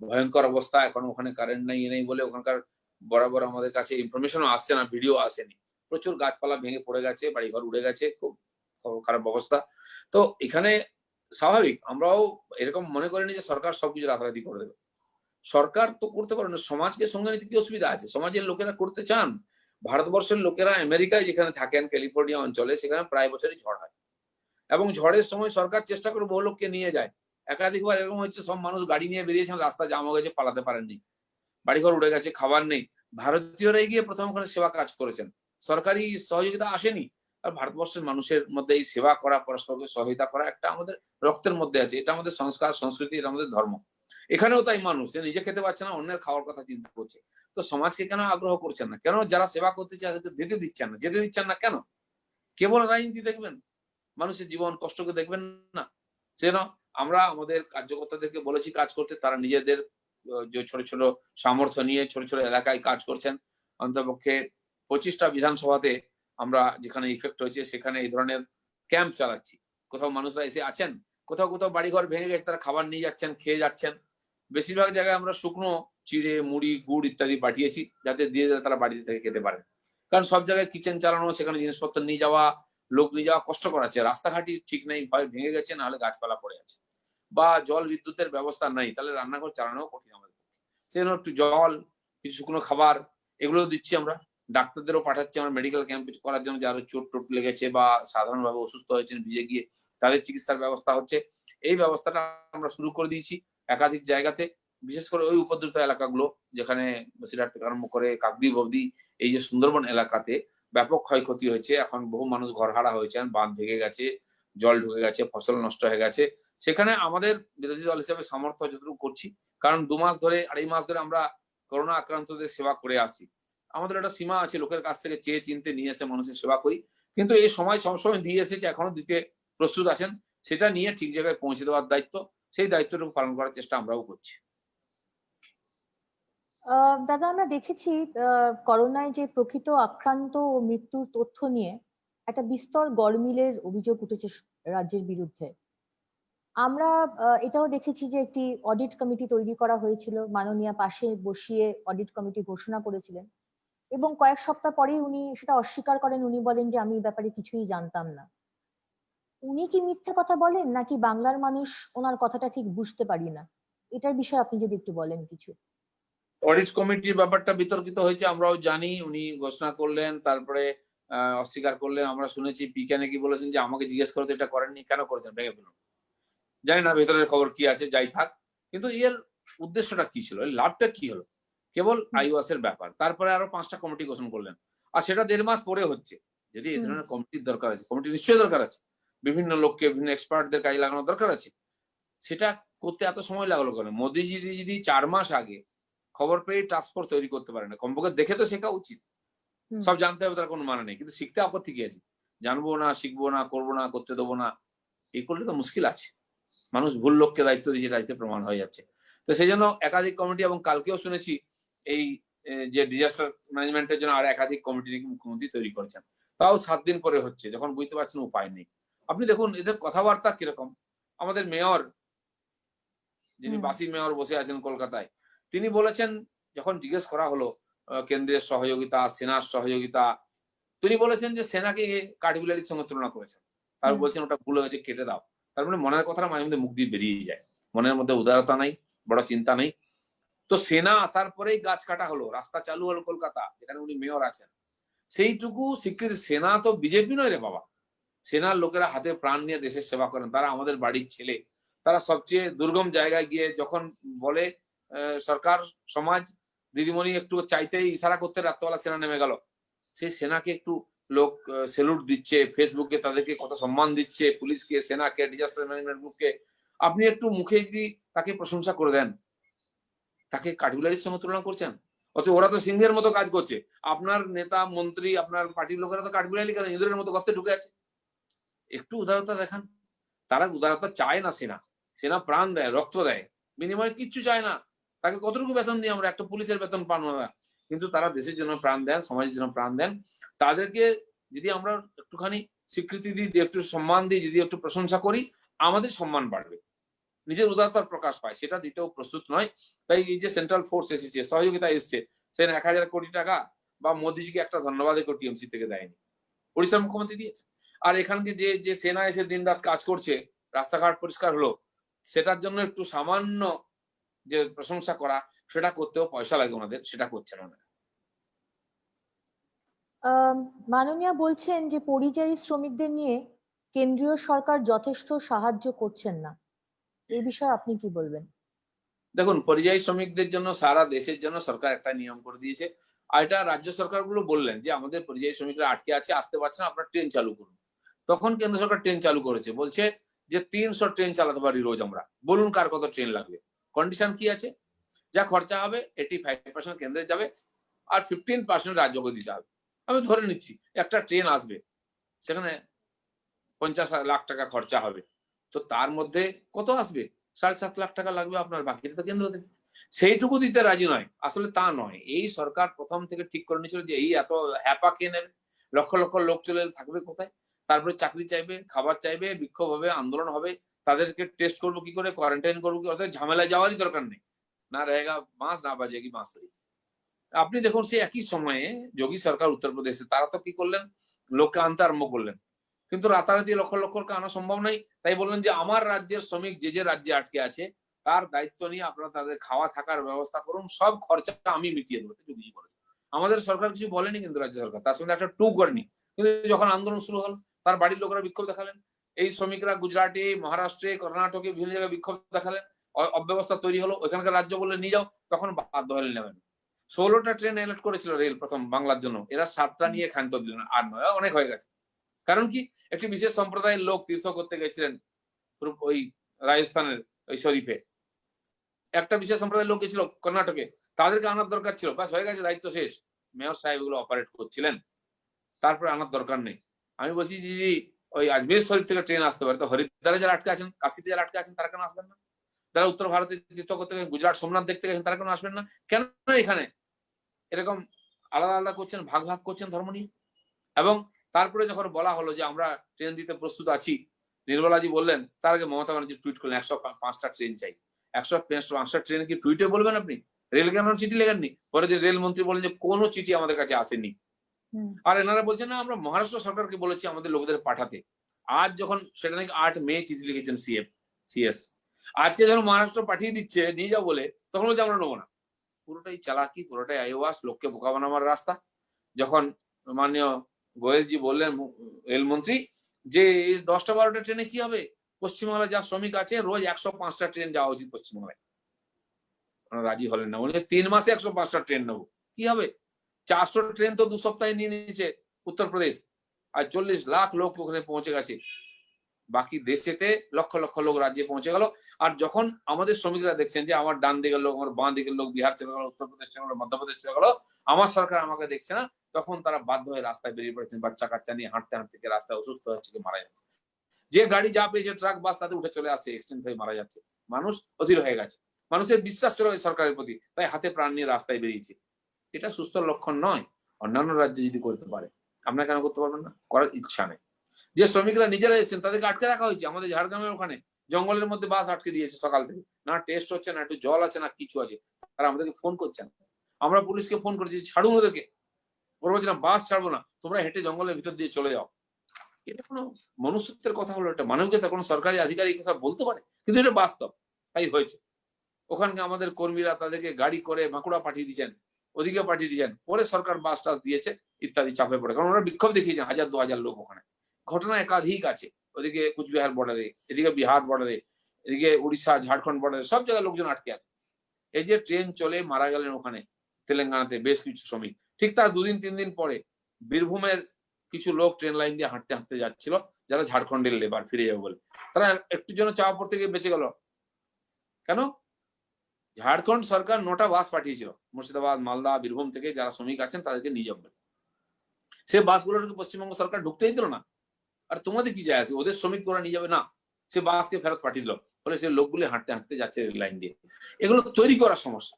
ভয়ঙ্কর অবস্থা, এখন ওখানে কারেন্ট নেই নেই বলে ওখানকার বরাবর আমাদের কাছে ইনফরমেশনও আসছে না, ভিডিও আসেনি। প্রচুর গাছপালা ভেঙে পড়ে গেছে, বাড়িঘর উড়ে গেছে, খুব খারাপ অবস্থা। তো এখানে স্বাভাবিক আমরাও এরকম মনে করিনি যে সরকার সবকিছু রাতারাতি করে দেবে। সরকার তো করতে পারে না, সমাজকে সঙ্গে নিতে কি অসুবিধা আছে? সমাজের লোকেরা করতে চান। ভারতবর্ষের লোকেরা আমেরিকায় যেখানে থাকেন, ক্যালিফোর্নিয়া অঞ্চলে, সেখানে প্রায় বছরই ঝড় হয় এবং ঝড়ের সময় সরকার চেষ্টা করে বহু লোককে নিয়ে যায়। একাধিকবার এরকম হচ্ছে, সব মানুষ গাড়ি নিয়ে বেরিয়েছেন, রাস্তা জাম হয়ে গেছে, পালাতে পারেননি, বাড়িঘর উড়ে গেছে, খাবার নেই। ভারতীয়রাই গিয়ে প্রথম ওখানে সেবা কাজ করেছেন, সরকারি সহযোগিতা আসেনি। আর ভারতবর্ষের মানুষের মধ্যে এই সেবা করা, পরস্পরকে সহায়তা করা একটা আমাদের রক্তের মধ্যে আছে। এটা আমাদের সংস্কার, সংস্কৃতি, এটা আমাদের ধর্ম। এখানেও তাই মানুষ যে নিজে খেতে পারছে না, অন্যের খাওয়ার কথা চিন্তা করছে। তো সমাজকে কেন আগ্রহ করছেন না? কেন যারা সেবা করতে চায় তাদেরকে যেতে দিচ্ছেন না? যেতে দিচ্ছেন না কেন? কেবল রাজনীতি দেখবেন, মানুষের জীবন কষ্টকে দেখবেন না? সেন আমরা আমাদের কার্যকর্তাদেরকে বলেছি কাজ করতে, তারা নিজেদের যে ছোট ছোট সামর্থ্য নিয়ে ছোট ছোট এলাকায় কাজ করছেন। অন্ততপক্ষে 25টা বিধানসভাতে আমরা যেখানে ইফেক্ট হয়েছে সেখানে এই ধরনের ক্যাম্প চালাচ্ছি। কোথাও মানুষরা এসে আছেন, কোথাও কোথাও বাড়িঘর ভেঙে গেছে, তারা খাবার নিয়ে যাচ্ছেন, খেয়ে যাচ্ছেন। বেশিরভাগ জায়গায় আমরা শুকনো চিড়ে, মুড়ি, গুড় ইত্যাদি পাঠিয়েছি, যাতে দিয়ে দিলে তারা বাড়িতে থেকে খেতে পারে। কারণ সব জায়গায় কিচেন চালানো, সেখানে জিনিসপত্র নিয়ে যাওয়া, লোক নিয়ে যাওয়া কষ্টকর আছে। রাস্তাঘাটই ঠিক নেই, হয় ভেঙে গেছে, না হলে গাছপালা পড়ে আছে, বা জল বিদ্যুতের ব্যবস্থা নাই, তাহলে রান্নাঘর চালানো কঠিন আমাদের। সেজন্য একটু জল, কিছু শুকনো খাবার এগুলো দিচ্ছি আমরা। ডাক্তারদেরও পাঠাচ্ছি আমরা মেডিকেল ক্যাম্প করার জন্য, যারা চোট টোট লেগেছে বা সাধারণভাবে অসুস্থ হয়েছেন ভিজে গিয়ে, তাদের চিকিৎসার ব্যবস্থা হচ্ছে। এই ব্যবস্থাটা আমরা শুরু করে দিয়েছি একাধিক জায়গাতে, বিশেষ করে ওই উপদ্রুত এলাকাগুলো যেখানে বসিরহাট থেকে আরম্ভ করে কাকদ্বীপ অবধি, এই যে সুন্দরবন এলাকাতে ব্যাপক ক্ষয়ক্ষতি হয়েছে। এখন বহু মানুষ ঘরহারা হয়েছেন, বাঁধ ভেঙে গেছে, জল ঢুকে গেছে, ফসল নষ্ট হয়ে গেছে। সেখানে আমাদের বিরোধী দল হিসেবে সামর্থ্য যতটুকু করছি, কারণ 2 মাস ধরে, 2.5 মাস ধরে আমরা করোনা আক্রান্তদের সেবা করে আসি। আমাদের একটা সীমা আছে, লোকের কাছ থেকে চেয়ে চিনতে নিয়ে এসে মানুষের সেবা করি। কিন্তু এই সময় সবসময় দিয়ে এসেছে, এখনো দিতে প্রস্তুত আছেন। সেটা নিয়ে ঠিক জায়গায় পৌঁছে দেওয়ার দায়িত্ব, সেই দায়িত্বটুকু পালন করার চেষ্টা আমরাও করছি। দাদা, আমরা দেখেছি করোনায় যে প্রকৃত আক্রান্ত ও মৃত্যুর তথ্য নিয়ে একটা বিস্তর গরমিলের অভিযোগ উঠেছে রাজ্যের বিরুদ্ধে। আমরা এটাও দেখেছি যে একটি অডিট কমিটি তৈরি করা হয়েছিল, মাননীয়া পাশে বসিয়ে অডিট কমিটি ঘোষণা করেছিলেন, এবং কয়েক সপ্তাহ পরেই উনি সেটা অস্বীকার করেন। উনি বলেন যে আমি এই ব্যাপারে কিছুই জানতাম না। উনি কি মিথ্যে কথা বলেন, নাকি বাংলার মানুষ ওনার কথাটা ঠিক বুঝতে পারি না? এটার বিষয়ে আপনি যদি একটু বলেন কিছু। অডিট কমিটির ব্যাপারটা বিতর্কিত হয়েছে, আমরাও জানি। উনি ঘোষণা করলেন, তারপরে অস্বীকার করলেন। আমরা শুনেছি পিকে নাকি বলেছেন যে আমাকে জিজ্ঞেস করতে এটা করেননি, কেন করেছেন, ভেঙে ফেলুন। জানি না ভেতরের খবর কি আছে, যাই থাক। কিন্তু এর উদ্দেশ্যটা কি ছিল, এর লাভটা কি হলো? কেবল আইওয়াস এর ব্যাপার। তারপরে আরো 5টা কমিটি গঠন করলেন, আর সেটা 1.5 মাস পরে হচ্ছে। যদি এই ধরনের কমিটির দরকার আছে, কমিটি নিশ্চয়ই দরকার আছে, বিভিন্ন লোককে, বিভিন্ন এক্সপার্টদের কাজে লাগানোর দরকার আছে। সেটা করতে এত সময় লাগলো কেন? মোদিজি যদি 4 মাস আগে খবর পেয়ে টাস্ক ফোর্স তৈরি করতে পারে না, কমপক্ষে দেখে তো শেখা উচিত। সব জানতে হবে তার কোনো মানে নেই, কিন্তু শিখতে আপত্তি কি আছে? জানবো না, শিখবো না, করবো না, করতে দেবো না, এই করলে তো মুশকিল আছে। মানুষ ভুল লোককে দায়িত্ব দিয়েছে, দায়িত্ব প্রমাণ হয়ে যাচ্ছে। তো সেই জন্য একাধিক কমিটি, এবং কালকেও শুনেছি এই যে ডিজাস্টার ম্যানেজমেন্টের জন্য আর একাধিক কমিটি নাকি মুখ্যমন্ত্রী তৈরি করেছেন। তাও 7 দিন পরে হচ্ছে, যখন বুঝতে পারছেন উপায় নেই। আপনি দেখুন এদের কথাবার্তা কিরকম। আমাদের মেয়র, যিনি বাসি মেয়র বসে আছেন কলকাতায়, তিনি বলেছেন, যখন জিজ্ঞেস করা হলো কেন্দ্রের সহযোগিতা, সেনার সহযোগিতা, তিনি বলেছেন যে সেনাকে কাঠবিলারির সঙ্গে তুলনা করেছেন। তারপর বলছেন ওটা ভুল হয়েছে, কেটে দাও। তার মানে মনের কথাটা মাঝে মধ্যে মুখ দিয়ে বেরিয়ে যায়। মনের মধ্যে উদারতা নাই, বড় চিন্তা নেই। তো সেনা আসার পরেই গাছ কাটা হলো, রাস্তা চালু হলো কলকাতা, যেখানে উনি মেয়র আছেন। সেইটুকু স্বীকৃতি। সেনা তো বিজেপি নয় রে বাবা। সেনার লোকেরা হাতে প্রাণ নিয়ে দেশের সেবা করেন, তারা আমাদের বাড়ির ছেলে। তারা সবচেয়ে দুর্গম জায়গায় গিয়ে যখন বলে সরকার, সমাজ, দিদিমণি একটু চাইতেই ইশারা করতে রাত্রবেলা সেনা নেমে গেল। সেই সেনাকে একটু লোক সেলুট দিচ্ছে, ফেসবুকে তাদেরকে কত সম্মান দিচ্ছে, পুলিশকে, সেনাকে, ডিজাস্টার ম্যানেজমেন্ট গ্রুপকে। আপনি একটু মুখে যদি তাকে প্রশংসা করে দেন, তাকে কাঠবিলারির সঙ্গে তুলনা করছেন। অথচ ওরা তো সিংহের মতো কাজ করছে। আপনার নেতা মন্ত্রী, আপনার পার্টির লোকেরা তো কাঠবিলারি কেন, ইঁদুরের মতো গর্তে ঢুকে আছে। একটু উদারতা দেখান। তারা উদারতা চায় না। সেনা সেনা প্রাণ দেয়, রক্ত দেয়, বিনিময়ে কিচ্ছু চায় না। তাকে কতটুকু বেতন দিই আমরা, একটা পুলিশের বেতন পান না, কিন্তু তারা দেশের জন্য প্রাণ দেন, সমাজের জন্য প্রাণ দেন। তাদেরকে যদি আমরা একটুখানি স্বীকৃতি দিই, একটু সম্মান দিই, যদি একটু প্রশংসা করি, আমাদের সম্মান বাড়বে, নিজের উদারতার প্রকাশ পায়। সেটা দিতেও প্রস্তুত নয়। তাই এই যে সেন্ট্রাল ফোর্স এসেছে, সহযোগিতা এসছে, সে 1000 কোটি টাকা বা মোদিজিকে একটা ধন্যবাদ টিএমসি থেকে দেয়নি, উড়িষ্যার মুখ্যমন্ত্রী দিয়েছে। আর এখানকে যে যে সেনা এসে দিন রাত কাজ করছে, রাস্তাঘাট পরিষ্কার হলো, সেটার জন্য একটু সামান্য যে প্রশংসা করা, সেটা করতেও পয়সা লাগে ওনাদের, সেটা করছে না। মাননীয়া বলছেন যে পরিযায়ী শ্রমিকদের নিয়ে কেন্দ্রীয় সরকার যথেষ্ট সাহায্য করছেন না, এই বিষয়ে আপনি কি বলবেন? দেখুন, পরিযায়ী শ্রমিকদের জন্য সারা দেশের জন্য সরকার একটা নিয়ম করে দিয়েছে। আর এটা রাজ্য সরকারগুলো বললেন যে আমাদের পরিযায়ী শ্রমিকরা আটকে আছে, আসতে পারছে না, আপনারা ট্রেন চালু করুন। তখন কেন্দ্র সরকার ট্রেন চালু করেছে, বলছে যে 300 ট্রেন চালাতে পারি রোজ আমরা, বলুন কার কত ট্রেন লাগবে। কন্ডিশন কি আছে? যা খরচা হবে 85% কেন্দ্রে যাবে, আর 15% রাজ্যকে দিতে হবে। আমি ধরে নিচ্ছি একটা ট্রেন আসবে, সেখানে 50 লাখ টাকা খরচা হবে, তো তার মধ্যে কত আসবে? 7.5 লাখ টাকা লাগবে আপনার, বাকিটা তো কেন্দ্র দেবে। সেইটুকু দিতে রাজি নয়। আসলে তা নয়, এই সরকার প্রথম থেকে ঠিক করে নিয়েছিল যে এই এত হ্যাপা কে নেবে, লক্ষ লক্ষ লোক চলে এলে থাকবে কোথায়? তারপরে চাকরি চাইবে, খাবার চাইবে, বিক্ষোভ হবে, আন্দোলন হবে, তাদেরকে টেস্ট করবো কি করে, কোয়ারেন্টাইন করবো কি, অর্থাৎ ঝামেলায় যাওয়ারই দরকার নেই। না রহেগা বাঁশ, না বাজেগি বাঁশরি। আপনি দেখুন, সেই একই সময়ে যোগী সরকার উত্তরপ্রদেশে, তারা তো কি করলেন, লোককে আনতে আরম্ভ করলেন, কিন্তু রাতারাতি লক্ষ লক্ষকে আনা সম্ভব নয়। তাই বললেন যে আমার রাজ্যের শ্রমিক যে যে রাজ্যে আটকে আছে, তার দায়িত্ব নিয়ে আপনারা তাদের খাওয়া থাকার ব্যবস্থা করুন, সব খরচা আমি মিটিয়ে দেবো, যোগীজি বলেছে। আমাদের সরকার কিছু বলেনি, কিন্তু রাজ্য সরকার তার সঙ্গে একটা টু করেনি। কিন্তু যখন আন্দোলন শুরু হল, তার বাড়ির লোকেরা বিক্ষোভ দেখালেন, এই শ্রমিকরা গুজরাটে, মহারাষ্ট্রে, কর্ণাটকে বিভিন্ন জায়গায় বিক্ষোভ দেখালেন, অব্যবস্থা তৈরি হলো, ওইখানকার রাজ্য বললে নিয়ে যাও, তখন বাধ্য হলেন নেবেন। 16টা ট্রেন অ্যালার্ট করেছিল রেল প্রথম বাংলার জন্য, এরা 7টা নিয়ে ক্ষান্ত দিল না, আর নয়, অনেক হয়ে গেছে। কারণ কি, একটি বিশেষ সম্প্রদায়ের লোক তীর্থ করতে গেছিলেন ওই রাজস্থানের ওই শরীফে, একটা বিশেষ সম্প্রদায়ের লোক গেছিল কর্ণাটকে, তাদেরকে আনার দরকার ছিল, ব্যাস হয়ে গেছে, দায়িত্ব শেষ। মেয়র সাহেব এগুলো অপারেট করছিলেন, তারপরে আনার দরকার নেই। আমি বলছি যে ওই আজমের শরীফ থেকে ট্রেন আসতে পারে, তো হরিদ্বারে যারা আটকে আছেন, কাশিতে যারা আটকে আছেন, তারা কেন আসবেন না? যারা উত্তর ভারতে তীর্থ করতে গেছেন, গুজরাট সোমনাথ দেখতে গেছেন, তারা কেন আসবেন না? কেন এখানে এরকম আলাদা আলাদা করছেন, ভাগ ভাগ করছেন ধর্ম নিয়ে? এবং তারপরে যখন বলা হলো যে আমরা ট্রেন দিতে প্রস্তুত আছি, নির্মলাজি বললেন, তার আগে মমতা ব্যানার্জি টুইট করলেন 105টা ট্রেন চাই। 105টা ট্রেন কি টুইটে বলবেন আপনি? রেল কেন চিঠি লেখেননি? পরে যে রেলমন্ত্রী বলেন যে কোনো চিঠি আমাদের কাছে আসেনি। আর এনারা বলছেন না, আমরা মহারাষ্ট্র সরকারকে বলেছি আমাদের লোকদের পাঠাতে। আজ যখন সেটা নাকি 8 মে চিঠি লিখেছেন সিএস, আজকে যখন মহারাষ্ট্র পাঠিয়ে দিচ্ছে নিয়ে যাও বলে, তখন বলছে আমরা নেবো না। পুরোটাই চালাকি, পুরোটাই আইওয়াস, লোককে বোকা বানাবার রাস্তা। যখন মাননীয় গোয়েলজি বললেন, রেলমন্ত্রী, যে 10টা-12টা ট্রেনে কি হবে, পশ্চিমবাংলায় যা শ্রমিক আছে রোজ 105টা ট্রেন যাওয়া উচিত পশ্চিমবাংলায়। রাজি হলেন না, বলে 3 মাসে 105টা ট্রেন নেবো, কি হবে? 400 ট্রেন তো 2 সপ্তাহে নিয়ে নিয়েছে উত্তরপ্রদেশ, আর 40 লাখ লোক ওখানে পৌঁছে গেছে। বাকি দেশেতে লক্ষ লক্ষ লোক রাজ্যে পৌঁছে গেল। আর যখন আমাদের শ্রমিকরা দেখছেন যে আমার ডান দিকের লোক, আমার বাঁ দিকের লোক বিহার চলে গেল, উত্তরপ্রদেশ চলে গেল, মধ্যপ্রদেশ চলে গেল, আমার সরকার আমাকে দেখছে না, তখন তারা বাধ্য হয়ে রাস্তায় বেরিয়ে পড়েছেন, বাচ্চা কাচ্চা নিয়ে হাঁটতে হাঁটতে রাস্তায় অসুস্থ হচ্ছে, মারা যাচ্ছে। যে গাড়ি যা পেয়েছে, ট্রাক বাস, তাতে উঠে চলে আসছে, অ্যাক্সিডেন্ট হয়ে মারা যাচ্ছে। মানুষ অধীর হয়ে গেছে, মানুষের বিশ্বাস চলে গেছে সরকারের প্রতি, তাই হাতে প্রাণ নিয়ে রাস্তায় বেরিয়েছে। এটা সুস্থ লক্ষণ নয়। অন্যান্য রাজ্যে যদি করতে পারে, আপনারা কেন করতে পারবেন না? করার ইচ্ছা নেই। যে শ্রমিকরা নিজেরা এসেছেন, তাদেরকে আটকে রাখা হয়েছে। আমাদের ঝাড়গ্রামের ওখানে জঙ্গলের মধ্যে বাস আটকে দিয়েছে সকাল থেকে, না টেস্ট হচ্ছে, না একটু জল আছে, না কিছু আছে। তারা আমাদেরকে ফোন করছেন, আমরা পুলিশকে ফোন করেছি, ছাড়ুন ওদেরকে। ওরা বলছে না, বাস ছাড়বো না, তোমরা হেঁটে জঙ্গলের ভিতর দিয়ে চলে যাও। এটা কোনো মনুষ্যত্বের কথা হলো? এটা মানবিকতা? কোনো সরকারি আধিকারিক কথা বলতে পারে? কিন্তু এটা বাস্তব, তাই হয়েছে। ওখানকে আমাদের কর্মীরা তাদেরকে গাড়ি করে বাঁকুড়া পাঠিয়ে দিয়েছেন, ওদিকে পাঠিয়ে দিয়েছেন, পরে সরকার বাস টাস দিয়েছে ইত্যাদি, চাপে পড়ে। কারণ ওরা বিক্ষোভ দেখিয়েছেন, 1000-2000 লোক ওখানে। ঘটনা একাধিক আছে, ওদিকে কুচবিহার বর্ডারে, এদিকে বিহার বর্ডারে, এদিকে উড়িষ্যা ঝাড়খণ্ড বর্ডারে, সব জায়গায় লোকজন আটকে আছে। এই যে ট্রেন চলে মারা গেলেন ওখানে তেলেঙ্গানাতে বেশ কিছু শ্রমিক, ঠিক তার 2-3 দিন পরে বীরভূমের কিছু লোক ট্রেন লাইন দিয়ে হাঁটতে হাঁটতে যাচ্ছিল, যারা ঝাড়খণ্ডের লেবার ফিরে যাবে বলে। তারা একটুর জন্য চাপা পড়তে গিয়ে বেঁচে গেল। কেন? ঝাড়খণ্ড সরকার 9টা বাস পাঠিয়েছিল মুর্শিদাবাদ, মালদা, বীরভূম থেকে যারা শ্রমিক আছেন তাদেরকে নিয়ে যাবে। সে বাসগুলোকে পশ্চিমবঙ্গ সরকার ঢুকতেই দিল না। আর তোমাদের কি যায় আছে? ওদের শ্রমিক ওরা নিয়ে যাবে না, সে বাসকে ফেরত পাঠিয়ে দিল। ফলে সে লোকগুলি হাঁটতে হাঁটতে যাচ্ছে রেল লাইন দিয়ে। এগুলো তৈরি করার সমস্যা।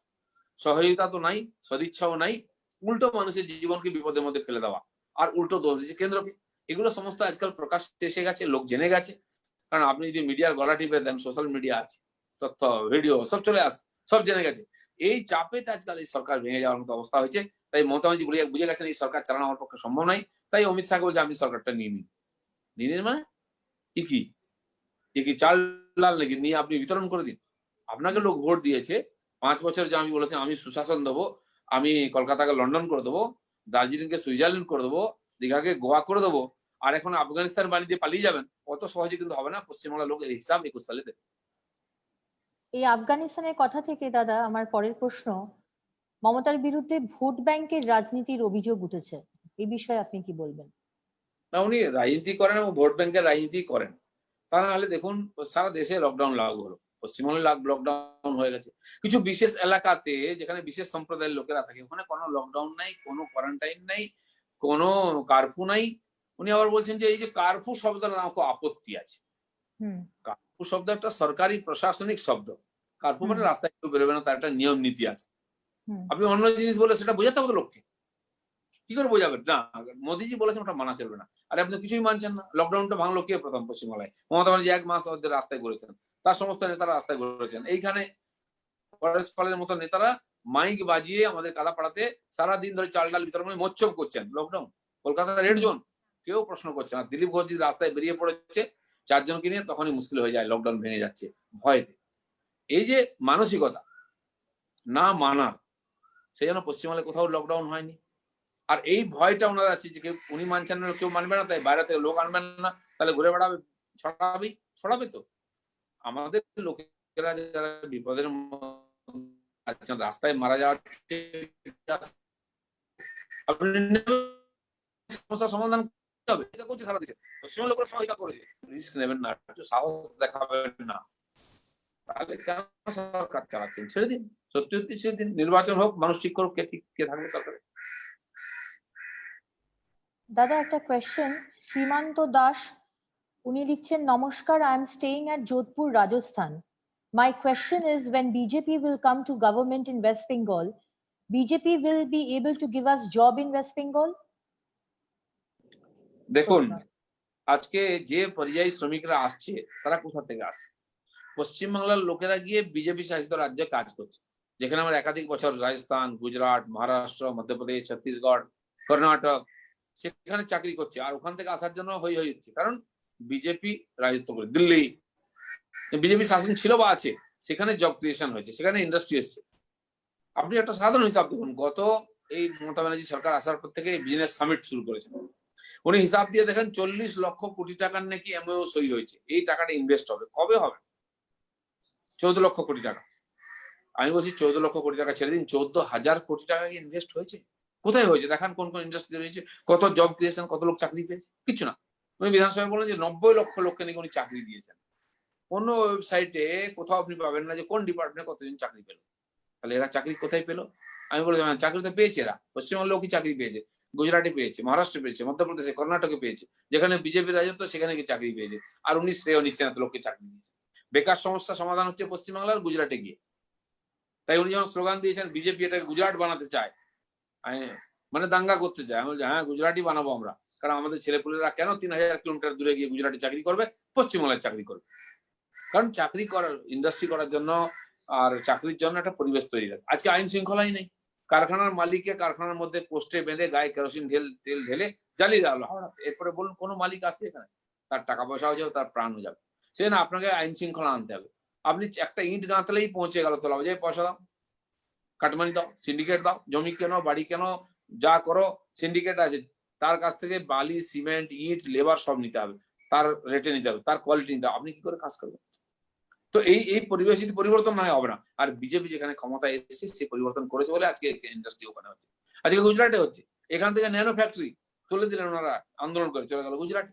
সহায়তা তো নাই, সদিচ্ছাও নাই, উল্টো মানুষের জীবনকে বিপদের মধ্যে ফেলে দেওয়া, আর উল্টো দোষ দিচ্ছে কেন্দ্রকে। এগুলো সমস্ত আজকাল প্রকাশ এসে গেছে, লোক জেনে গেছে। কারণ আপনি যদি মিডিয়ার গলা টিপে দেন, সোশ্যাল মিডিয়া আছে, তথ্য ভিডিও সব চলে আসে, সব জেনে গেছে। এই চাপেতে আজকাল এই সরকার ভেঙে যাওয়ার মতো অবস্থা হয়েছে। তাই মমতা ব্যানার্জি বুঝে গেছেন এই সরকার চালানো আমার পক্ষে সম্ভব নয়। তাই অমিত শাহকে বলছে আপনি সরকারটা নিয়ে নিন। নিয়ে নিন মানে কি চাল ডাল নাকি? নিয়ে আপনি বিতরণ করে দিন। আপনাকে লোক ভোট দিয়েছে 5 বছর, যে আমি বলেছি আমি সুশাসন দেবো, আমি কলকাতাকে লন্ডন করে দেবো, দার্জিলিংকে সুইজারল্যান্ড করে দেবো, দীঘাকে গোয়া করে দেবো, আর এখন আফগানিস্তান বানিয়ে দিয়ে পালিয়ে যাবেন। অত সহজে কিন্তু হবে না। পশ্চিমবাংলার লোকের হিসাব 21 সালে দেবে। এই আফগানিস্তানের কথা থেকে দাদা আমার পরের প্রশ্ন, মমতার বিরুদ্ধে ভোট ব্যাংকের রাজনীতির অভিযোগ উঠেছে, এই বিষয়ে আপনি কি বলবেন? না, উনি রাজনীতি করেন এবং ভোট ব্যাংকের রাজনীতি করেন। তা নাহলে দেখুন সারা দেশে লকডাউন লাগু হলো, পশ্চিমবঙ্গে লকডাউন হয়ে গেছে। কিছু বিশেষ এলাকাতে যেখানে বিশেষ সম্প্রদায়ের লোকেরা থাকে ওখানে কোনো লকডাউন নাই, কোনো কোয়ারেন্টাইন নাই, কোনো কারফিউ নাই। উনি আবার বলছেন যে এই যে কারফিউ শব্দটা আমার খুব আপত্তি আছে। কারফিউ শব্দ একটা সরকারি প্রশাসনিক শব্দ। কারফিউ মানে রাস্তায় কেউ বেরোবে না, তার একটা নিয়ম নীতি আছে। আপনি অন্য জিনিস বলে সেটা বোঝাতে হবে লোককে। কি করে বোঝাবেন? না, মোদীজি বলেছেন ওটা মানা চলবে না। আরে আপনি কিছুই মানছেন না। লকডাউনটা ভাঙলো কে প্রথম? পশ্চিমবাংলায় মমতা ব্যানার্জি 1 মাস ওদের রাস্তায় ঘুরেছেন, তার সমস্ত নেতারা রাস্তায় ঘুরেছেন। এইখানে পরেশ পালের মতো নেতারা মাইক বাজিয়ে আমাদের কাদাপাড়াতে সারাদিন ধরে চাল ডাল বিতরণ করে মোচ্ছব করছেন। লকডাউন, কলকাতা রেড জোন, কেউ প্রশ্ন করছে না। দিলীপ ঘোষ যদি রাস্তায় বেরিয়ে পড়েছে 4 জনকে নিয়ে, তখনই মুশকিল হয়ে যায়, লকডাউন ভেঙে যাচ্ছে ভয়তে। এই যে মানসিকতা না মানার, সেই জন্য পশ্চিমবাংলায় কোথাও লকডাউন হয়নি। আর এই ভয়টা ওনার আছে যে উনি মানছেন না, কেউ মানবে না, তাই বাইরে থেকে লোক আনবেন না, তাহলে ঘুরে বেড়াবে, ছড়াবে তো। আমাদের লোকেরা যারা বিপদের আছেন, রাস্তায় মারা যাওয়ার সমস্যার সমাধান হবে, এটা করছে সারা দেশে। পশ্চিমবঙ্গের লোকেরা সহায়তা করে, রিস্ক নেবেন না, একটু সাহস দেখাবেন না, তাহলে কেন সরকার চালাচ্ছেন? ছেড়ে দিন, সত্যি সত্যি ছেড়ে দিন। নির্বাচন হোক, মানুষ ঠিক করুক কে থাকবে সরকারে। দাদা একটা কোয়েশ্চেন, সীমান্ত দাস উনি লিখছেন, নমস্কার, I am staying at Jodhpur, Rajasthan. My question is, when BJP will come to government in West Bengal, BJP will be able to give us job in West Bengal? দেখুন, আজকে যে পরিযায়ী শ্রমিকরা আসছে তারা কোথা থেকে আসছে? পশ্চিমবাংলার লোকেরা গিয়ে বিজেপি শাসিত রাজ্যে কাজ করছে, যেখানে আমরা একাধিক বছর রাজস্থান, গুজরাট, মহারাষ্ট্র, মধ্যপ্রদেশ, ছত্তিশগড়, কর্ণাটক সেখানে চাকরি করছে। আর ওখান থেকে আসার জন্য হই হচ্ছে, কারণ বিজেপি রাজত্ব করে। দিল্লি বিজেপি শাসন ছিল বা আছে, সেখানে জব ক্রিয়েশন হয়েছে, সেখানে ইন্ডাস্ট্রি এসছে। আপনি একটা সাধারণ হিসাব দেখুন, গত এই মমতা ব্যানার্জি সরকার আসার পর থেকে বিজনেস সামিট শুরু করেছেন। উনি হিসাব দিয়ে দেখেন 40 লক্ষ কোটি টাকার নাকি এমওইউ সই হয়েছে। এই টাকাটা ইনভেস্ট হবে, কবে হবে? 14 লক্ষ কোটি টাকা। আমি বলছি 14 লক্ষ কোটি টাকা ছেড়ে দিন, 14,000 কোটি টাকা ইনভেস্ট হয়েছে। কোথায় হয়েছে দেখান, কোন কোন ইন্ডাস্ট্রি হয়েছে, কত জব ক্রিয়েশন, কত লোক চাকরি পেয়েছে? কিছু না। উনি বিধানসভায় বলেন যে 90 লক্ষ লোককে নাকি উনি চাকরি দিয়েছেন। অন্য ওয়েবসাইটে কোথাও আপনি পাবেন না যে কোন ডিপার্টমেন্টে কতজন চাকরি পেল। তাহলে এরা চাকরি কোথায় পেলো? আমি বললাম চাকরি তো পেয়েছে এরা, পশ্চিমবঙ্গের লোকই চাকরি পেয়েছে, গুজরাটে পেয়েছে, মহারাষ্ট্রে পেয়েছে, মধ্যপ্রদেশে, কর্ণাটকে পেয়েছে, যেখানে বিজেপি রাজত্ব সেখানে কি চাকরি পেয়েছে। আর উনি শ্রেয় নিচ্ছেন, এত লোককে চাকরি দিয়েছে। বেকার সমস্যা সমাধান হচ্ছে পশ্চিমবাংলার গুজরাটে গিয়ে। তাই উনি যখন স্লোগান দিয়েছেন বিজেপি এটাকে গুজরাট বানাতে চায়, মানে দাঙ্গা করতে চায়, আমি বলছি হ্যাঁ গুজরাটই বানাবো আমরা। কারণ আমাদের ছেলেপুলেরা কেন 3000 কিলোমিটার দূরে গিয়ে গুজরাটে চাকরি করবে, পশ্চিমবাংলায় চাকরি করবে? কারণ চাকরি করার, ইন্ডাস্ট্রি করার জন্য আর চাকরির জন্য একটা পরিবেশ তৈরি হয়। আজকে আইন শৃঙ্খলাই নেই। কারখানার মালিককে কারখানার মধ্যে পোস্টে বেঁধে গায়ে কেরোসিন তেল ঢেলে জ্বালিয়ে দেওয়া হলো হাওড়াতে। এরপরে বলুন কোনো মালিক আসবে এখানে? তার টাকা পয়সাও যাবে, তার প্রাণও যাবে। সে না, আপনাকে আইন শৃঙ্খলা আনতে হবে। আপনি একটা ইট গাঁথলেই পৌঁছে গেল তোলা, যে পয়সা দাও, কাটমানি দাও, সিন্ডিকেট দাও, জমি কেন, বাড়ি কেন, যা করো, সিন্ডিকেট আছে, তার কাছ থেকে বালি, সিমেন্ট, ইট, লেবার সব নিতে হবে, তার রেটে নিতে হবে, তার কোয়ালিটি নিতে হবে। আপনি কি করে কাজ করবেন? তো এই পরিবেশ যদি পরিবর্তন না হবে না। আর বিজেপি যেখানে ক্ষমতায় এসেছে সে পরিবর্তন করেছে বলে আজকে ইন্ডাস্ট্রি ওখানে হচ্ছে, আজকে গুজরাটে হচ্ছে। এখান থেকে ন্যানো ফ্যাক্টরি তুলে দিলেন ওনারা, আন্দোলন করে চলে গেল গুজরাট।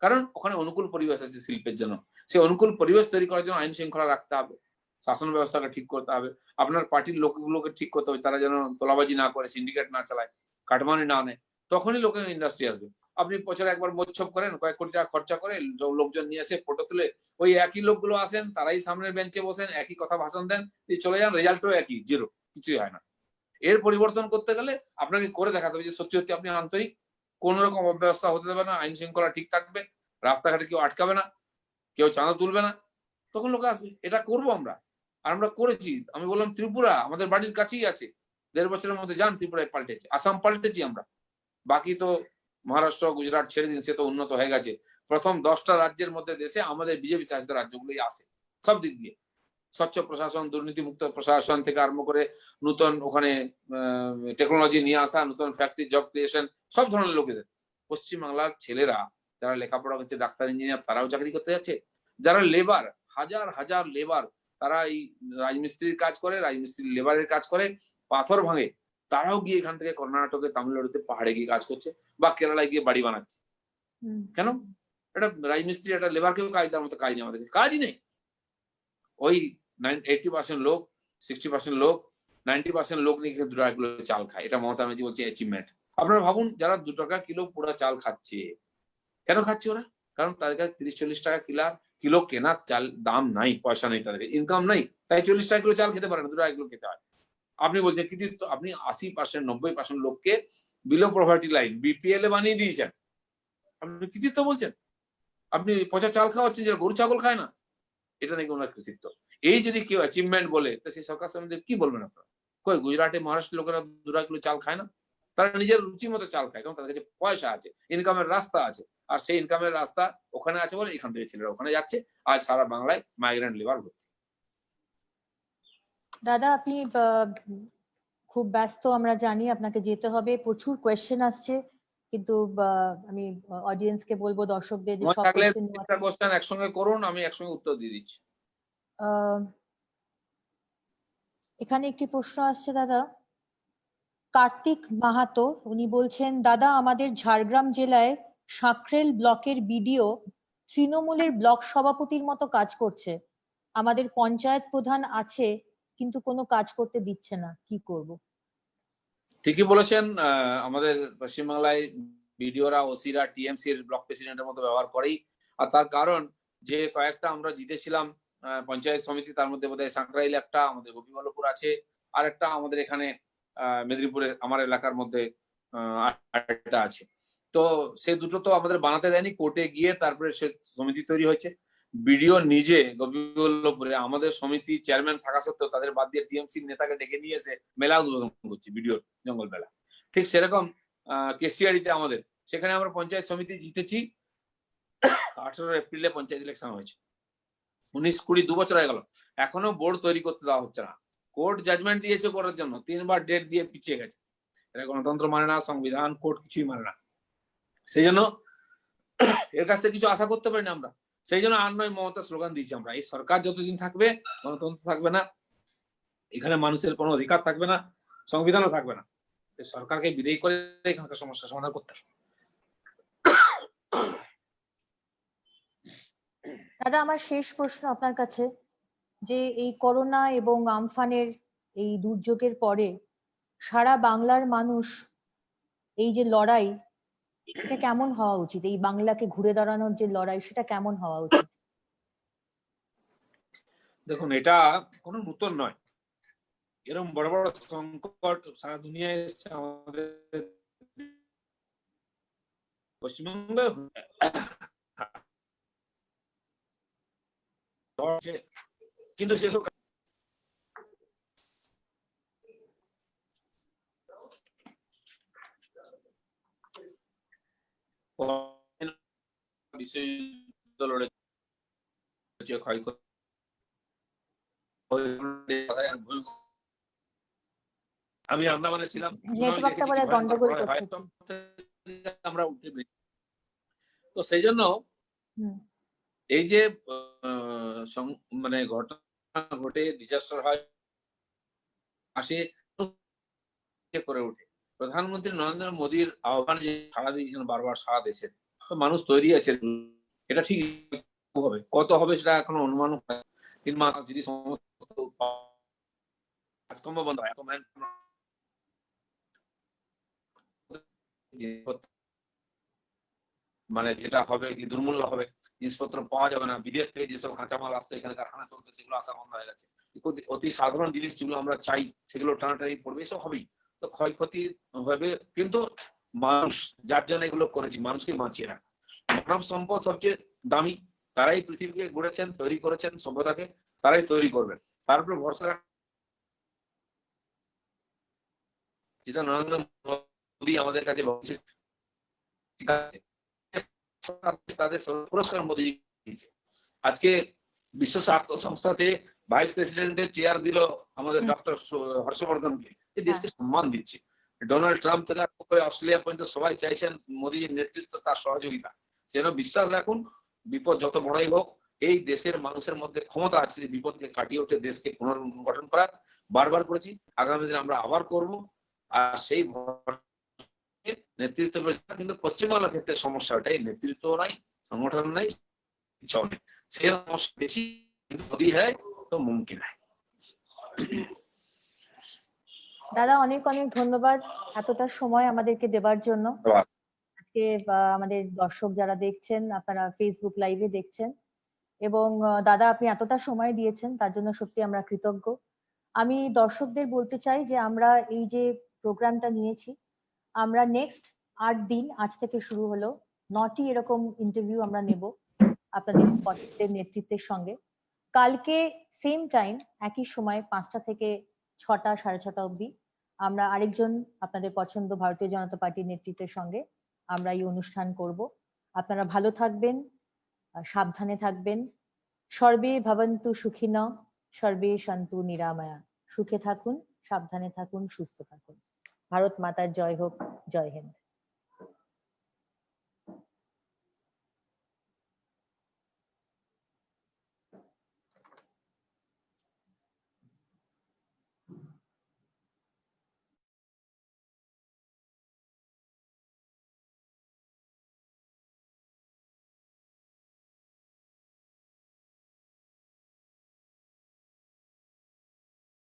কারণ ওখানে অনুকূল পরিবেশ আছে শিল্পের জন্য। সেই অনুকূল পরিবেশ তৈরি করার জন্য আইন শৃঙ্খলা রাখতে হবে, শাসন ব্যবস্থাকে ঠিক করতে হবে, আপনার পার্টির লোকগুলোকে ঠিক করতে হবে, তারা যেন তোলাবাজি না করে, সিন্ডিকেট না চালায়, কাটমানি না নেয়, তখনই লোকের ইন্ডাস্ট্রি আসবে। আপনি বছরে একবার মোচ্ছব করেন, কয়েক কোটি টাকা খরচা করে লোকজন নিয়ে এসে ফটো তুলে, ওই একই লোকগুলো আসেন, তারাই সামনের বেঞ্চে বসেন, একই কথা ভাষণ দেন, দিয়ে চলে যান, রেজাল্টও একই, জিরো, কিছুই হয় না। এর পরিবর্তন করতে গেলে আপনাকে করে দেখাতে হবে যে সত্যি সত্যি আপনি আন্তরিক, কোন রকম অব্যবস্থা হতে দেবে না, আইন শৃঙ্খলা ঠিক থাকবে, রাস্তাঘাটে কেউ আটকাবে না, কেউ চাঁদা তুলবে না, তখন লোক আসবে। এটা করবো আমরা, আর আমরা করেছি। আমি বললাম ত্রিপুরা আমাদের বাড়ির কাছেই আছে, 1.5 বছরের মধ্যে যান, ত্রিপুরায় পাল্টেছে, আসাম পাল্টেছি আমরা। বাকি তো মহারাষ্ট্র গুজরাট ছেড়ে দিন, সে তো উন্নত হয়ে গেছে। প্রথম 10টা রাজ্যের মধ্যে দেশে আমাদের বিজেপি শাসিত রাজ্যগুলোই আসে সব দিক দিয়ে, স্বচ্ছ প্রশাসন, দুর্নীতিমুক্ত প্রশাসন থেকে আরম্ভ করে নতুন ওখানে টেকনোলজি নিয়ে আসা, নতুন ফ্যাক্টরি, জব ক্রিয়েশন, সব ধরনের লোকেদের। পশ্চিমবাংলার ছেলেরা যারা লেখাপড়া করছে, ডাক্তার, ইঞ্জিনিয়ার, তারাও চাকরি করতে যাচ্ছে। যারা লেবার, হাজার হাজার লেবার, তারা এই রাজমিস্ত্রির কাজ করে, রাজমিস্ত্রির লেবারের কাজ করে, পাথর ভাঙে, তারাও গিয়ে এখান থেকে কর্ণাটকে, তামিলনাড়ুতে পাহাড়ে গিয়ে কাজ করছে, বা কেরালায় গিয়ে বাড়ি বানাচ্ছে। কেন? এটা রাজমিস্ত্রি, একটা লেবারকেও কাজ দেওয়ার মতো কাজ নেই, আমাদের কাজই নেই। ওই 80% লোক, 60% লোক, 90% লোক নিয়ে 2 টাকা কিলো চাল খায়। এটা মমতা ব্যানার্জি বলছে অ্যাচিভমেন্ট। আপনারা ভাবুন, যারা 2 টাকা কিলো পুরা চাল খাচ্ছে, কেন খাচ্ছে ওরা? কারণ তাদের কাছে 30-40 টাকা কিলো কেনার চাল দাম নাই, পয়সা নেই, তাদের ইনকাম নাই, তাই 40 টাকা কিলো চাল খেতে পারে না, 2 টাকা কিলো খেতে হয়। আপনি বলছেন কৃতিত্ব, আপনি 80%, 90% লোককে বিলো পভার্টি লাইন, বিপিএল এ বানিয়ে দিয়েছেন, আপনি কৃতিত্ব বলছেন? আপনি পচা চাল খাওয়াচ্ছেন, যেটা গরু ছাগল খায় না, এটা নাকি ওনার কৃতিত্ব। এই যদি কেউ অ্যাচিভমেন্ট বলে, তো সেই সরকার সম্বন্ধে কি বলবেন আপনারা? কই গুজরাটে, মহারাষ্ট্রের লোকেরা 2 টাকা কিলো চাল খায় না? তারা নিজের রুচি মতো চাল খায়, কারণ তাদের কাছে পয়সা আছে, ইনকামের রাস্তা আছে। আর সেই ইনকামের রাস্তা ওখানে আছে বলে এখান থেকে ছেলেরা ওখানে যাচ্ছে। আজ সারা বাংলায় মাইগ্রেন্ট লেবার ভর্তি। দাদা, আপনি খুব ব্যস্ত, আমরা জানি, আপনাকে যেতে হবে, প্রচুর কোয়েশ্চেন আসছে, কিন্তু আমি অডিয়েন্সকে বলবো, দর্শকদের, যে মনে সব থাকলে কোয়েশ্চেন একটা কোশ্চেন একসঙ্গে করুন, আমি একসঙ্গে উত্তর দিয়ে দিচ্ছি। এখানে একটি প্রশ্ন আসছে দাদা, কার্তিক মাহাতো, উনি বলছেন, দাদা আমাদের ঝাড়গ্রাম জেলায় সাঁকরেল ব্লকের বিডিও তৃণমূলের ব্লক সভাপতির মতো কাজ করছে, আমাদের পঞ্চায়েত প্রধান আছে কিন্তু কোনো কাজ করতে দিচ্ছে না, কি করব? ঠিকই বলেছেন, আমাদের পশ্চিমবাংলায় বিডিওরা, ওসিরা টিএমসির ব্লক প্রেসিডেন্টের মতো ব্যবহার করেই। আর তার কারণ, যে কয়েকটা আমরা জিতেছিলাম পঞ্চায়েত সমিতি, তার মধ্যে বোধহয় সাঁকরাইল একটা, আমাদের গোপীবল্লভপুর আছে, আর একটা আমাদের এখানে মেদিনীপুরের আমার এলাকার মধ্যে আরেকটা আছে। তো সেই দুটো তো আমাদের বানাতে দেয়নি, কোর্টে গিয়ে তারপরে সে সমিতি তৈরি হয়েছে। বিডিও নিজে গোপীবল্লভপুরে আমাদের সমিতি চেয়ারম্যান থাকা সত্ত্বেও তাদের বাদ দিয়ে টিএমসির নেতাকে ডেকে নিয়ে এসে মেলা উদ্বোধন করছে, বিডিও জঙ্গল মেলা। ঠিক সেরকম কেশিয়াড়িতে আমাদের, সেখানে আমরা পঞ্চায়েত সমিতি জিতেছি। 18 এপ্রিলে পঞ্চায়েত ইলেকশন হয়েছে, 19-20 2 বছর হয়ে গেল, এখনো বোর্ড তৈরি করতে দেওয়া হচ্ছে না। কোর্ট জাজমেন্ট দিয়েছে করার জন্য, 3 বার ডেট দিয়ে পিছিয়ে গেছে। এটা গণতন্ত্র মানে না, সংবিধান, কোর্ট কিছুই মানে না। সেই জন্য এর কাছ থেকে কিছু আশা করতে পারি না আমরা। সেই জন্য আর নয় মমতা স্লোগান দিয়েছি আমরা, এই সরকার যতদিন থাকবে গণতন্ত্র থাকবে না, এখানে মানুষের কোনো অধিকার থাকবে না, সংবিধানও থাকবে না। সরকারকে বিদায়ী করে এখানকার সমস্যা সমাধান করতে হবে। দাদা, আমার শেষ প্রশ্ন আপনার কাছে, যে এই করোনা এবং আমফানের এই দুর্যোগের পরে সারা বাংলার মানুষ, এই যে লড়াই, এটা কেমন হওয়া উচিত? এই বাংলাকে ঘুরে দাঁড়ানোর যে লড়াই, সেটা কেমন হওয়া উচিত? দেখুন, এটা কোনো নতুন নয়, এরকম বড় বড় সংকট সারা দুনিয়ায় এসছে, আমাদের পশ্চিমবঙ্গে কিন্তু সেসব বিশ্বযুদ্ধ লড়েছে, ক্ষয়ক্ষতি, আমি আন্দামানে ছিলাম, নেটওয়ার্কটা বলে গন্ডগোল করছে। আমরা উঠে, তো সেই জন্য এই যে মানে ঘটনা ঘটে, ডিজাস্টার হয়, আসে করে ওঠে, প্রধানমন্ত্রী নরেন্দ্র মোদীর আহ্বানে যে সাড়া দিয়েছেন, বারবার সাড়া দিয়েছেন, তো মানুষ তৈরি আছে। এটা ঠিক হবে, কত হবে সেটা এখনো অনুমান 3 মাস যদি সমস্ত কাজকর্ম বন্ধ হয়, মানে যেটা হবে কি দুর্মূল্য হবে, জিনিসপত্র পাওয়া যাবে না, বিদেশ থেকে যেসব কাঁচামাল আসতো এখানে কারখানা চলতো সেগুলো আসা বন্ধ হয়ে গেছে। অতি সাধারণ জিনিস যেগুলো আমরা চাই সেগুলো টানাটানি পড়বে, এসব হবেই। তো ক্ষয়ক্ষতি হবে, কিন্তু মানুষ যার জন্য এগুলো করেছি, মানুষকে বাঁচিয়ে রাখা। মানব সম্পদ সবচেয়ে দামি, তারাই পৃথিবীকে গড়েছেন, তৈরি করেছেন, সভ্যতাকে তারাই তৈরি করবেন। তার উপর ভরসা যেটা নরেন্দ্র মোদী আমাদের কাছে বলছে, তাদের পুরস্কার মোদী দিয়েছে। আজকে বিশ্ব স্বাস্থ্য সংস্থাতে ভাইস প্রেসিডেন্টের চেয়ার দিল আমাদের ডক্টর হর্ষবর্ধনকে, এই দেশকে সম্মান দিচ্ছে। ডোনাল্ড ট্রাম্প থেকে অস্ট্রেলিয়া পর্যন্ত সবাই চাইছেন মোদীর নেতৃত্ব, তার সহযোগিতা। যেন বিশ্বাস রাখুন, বিপদ যত বড়ই হোক, এই দেশের মানুষের মধ্যে ক্ষমতা আছে বিপদকে কাটিয়ে উঠে দেশকে পুনর্গঠন করার। বারবার করেছি, আগামী দিনে আমরা আবার করব। আর সেই নেতৃত্ব, কিন্তু পশ্চিমবাংলার ক্ষেত্রে সমস্যা ওটাই, নেতৃত্ব নাই, সংগঠন নাই, ইচ্ছাও নেই। সে সমস্যা বেশি, কিন্তু যদি হয় তো মুমকিন হয়। দাদা অনেক অনেক ধন্যবাদ এতটা সময় আমাদেরকে দেবার জন্য। আজকে আমাদের দর্শক যারা দেখছেন, আপনারা ফেসবুক লাইভে দেখছেন, এবং দাদা আপনি এতটা সময় দিয়েছেন তার জন্য সত্যি আমরা কৃতজ্ঞ। আমি দর্শকদের বলতে চাই যে আমরা এই যে প্রোগ্রামটা নিয়েছি, আমরা নেক্সট 8 দিন, আজ থেকে শুরু হলো, 9টি এরকম ইন্টারভিউ আমরা নেব আপনাদের পছন্দের নেতৃত্বের সঙ্গে। কালকে সেম টাইম, একই সময় 5টা থেকে 6টা, 6:30 অবধি আমরা আরেকজন আপনাদের পছন্দ ভারতীয় জনতা পার্টির নেতৃত্বের সঙ্গে আমরা এই অনুষ্ঠান করব। আপনারা ভালো থাকবেন, সাবধানে থাকবেন। সর্বে ভবন্তু সুখিনঃ, সর্বে সন্তু নিরাময়া। সুখে থাকুন, সাবধানে থাকুন, সুস্থ থাকুন। ভারত মাতার জয় হোক, জয় হিন্দ।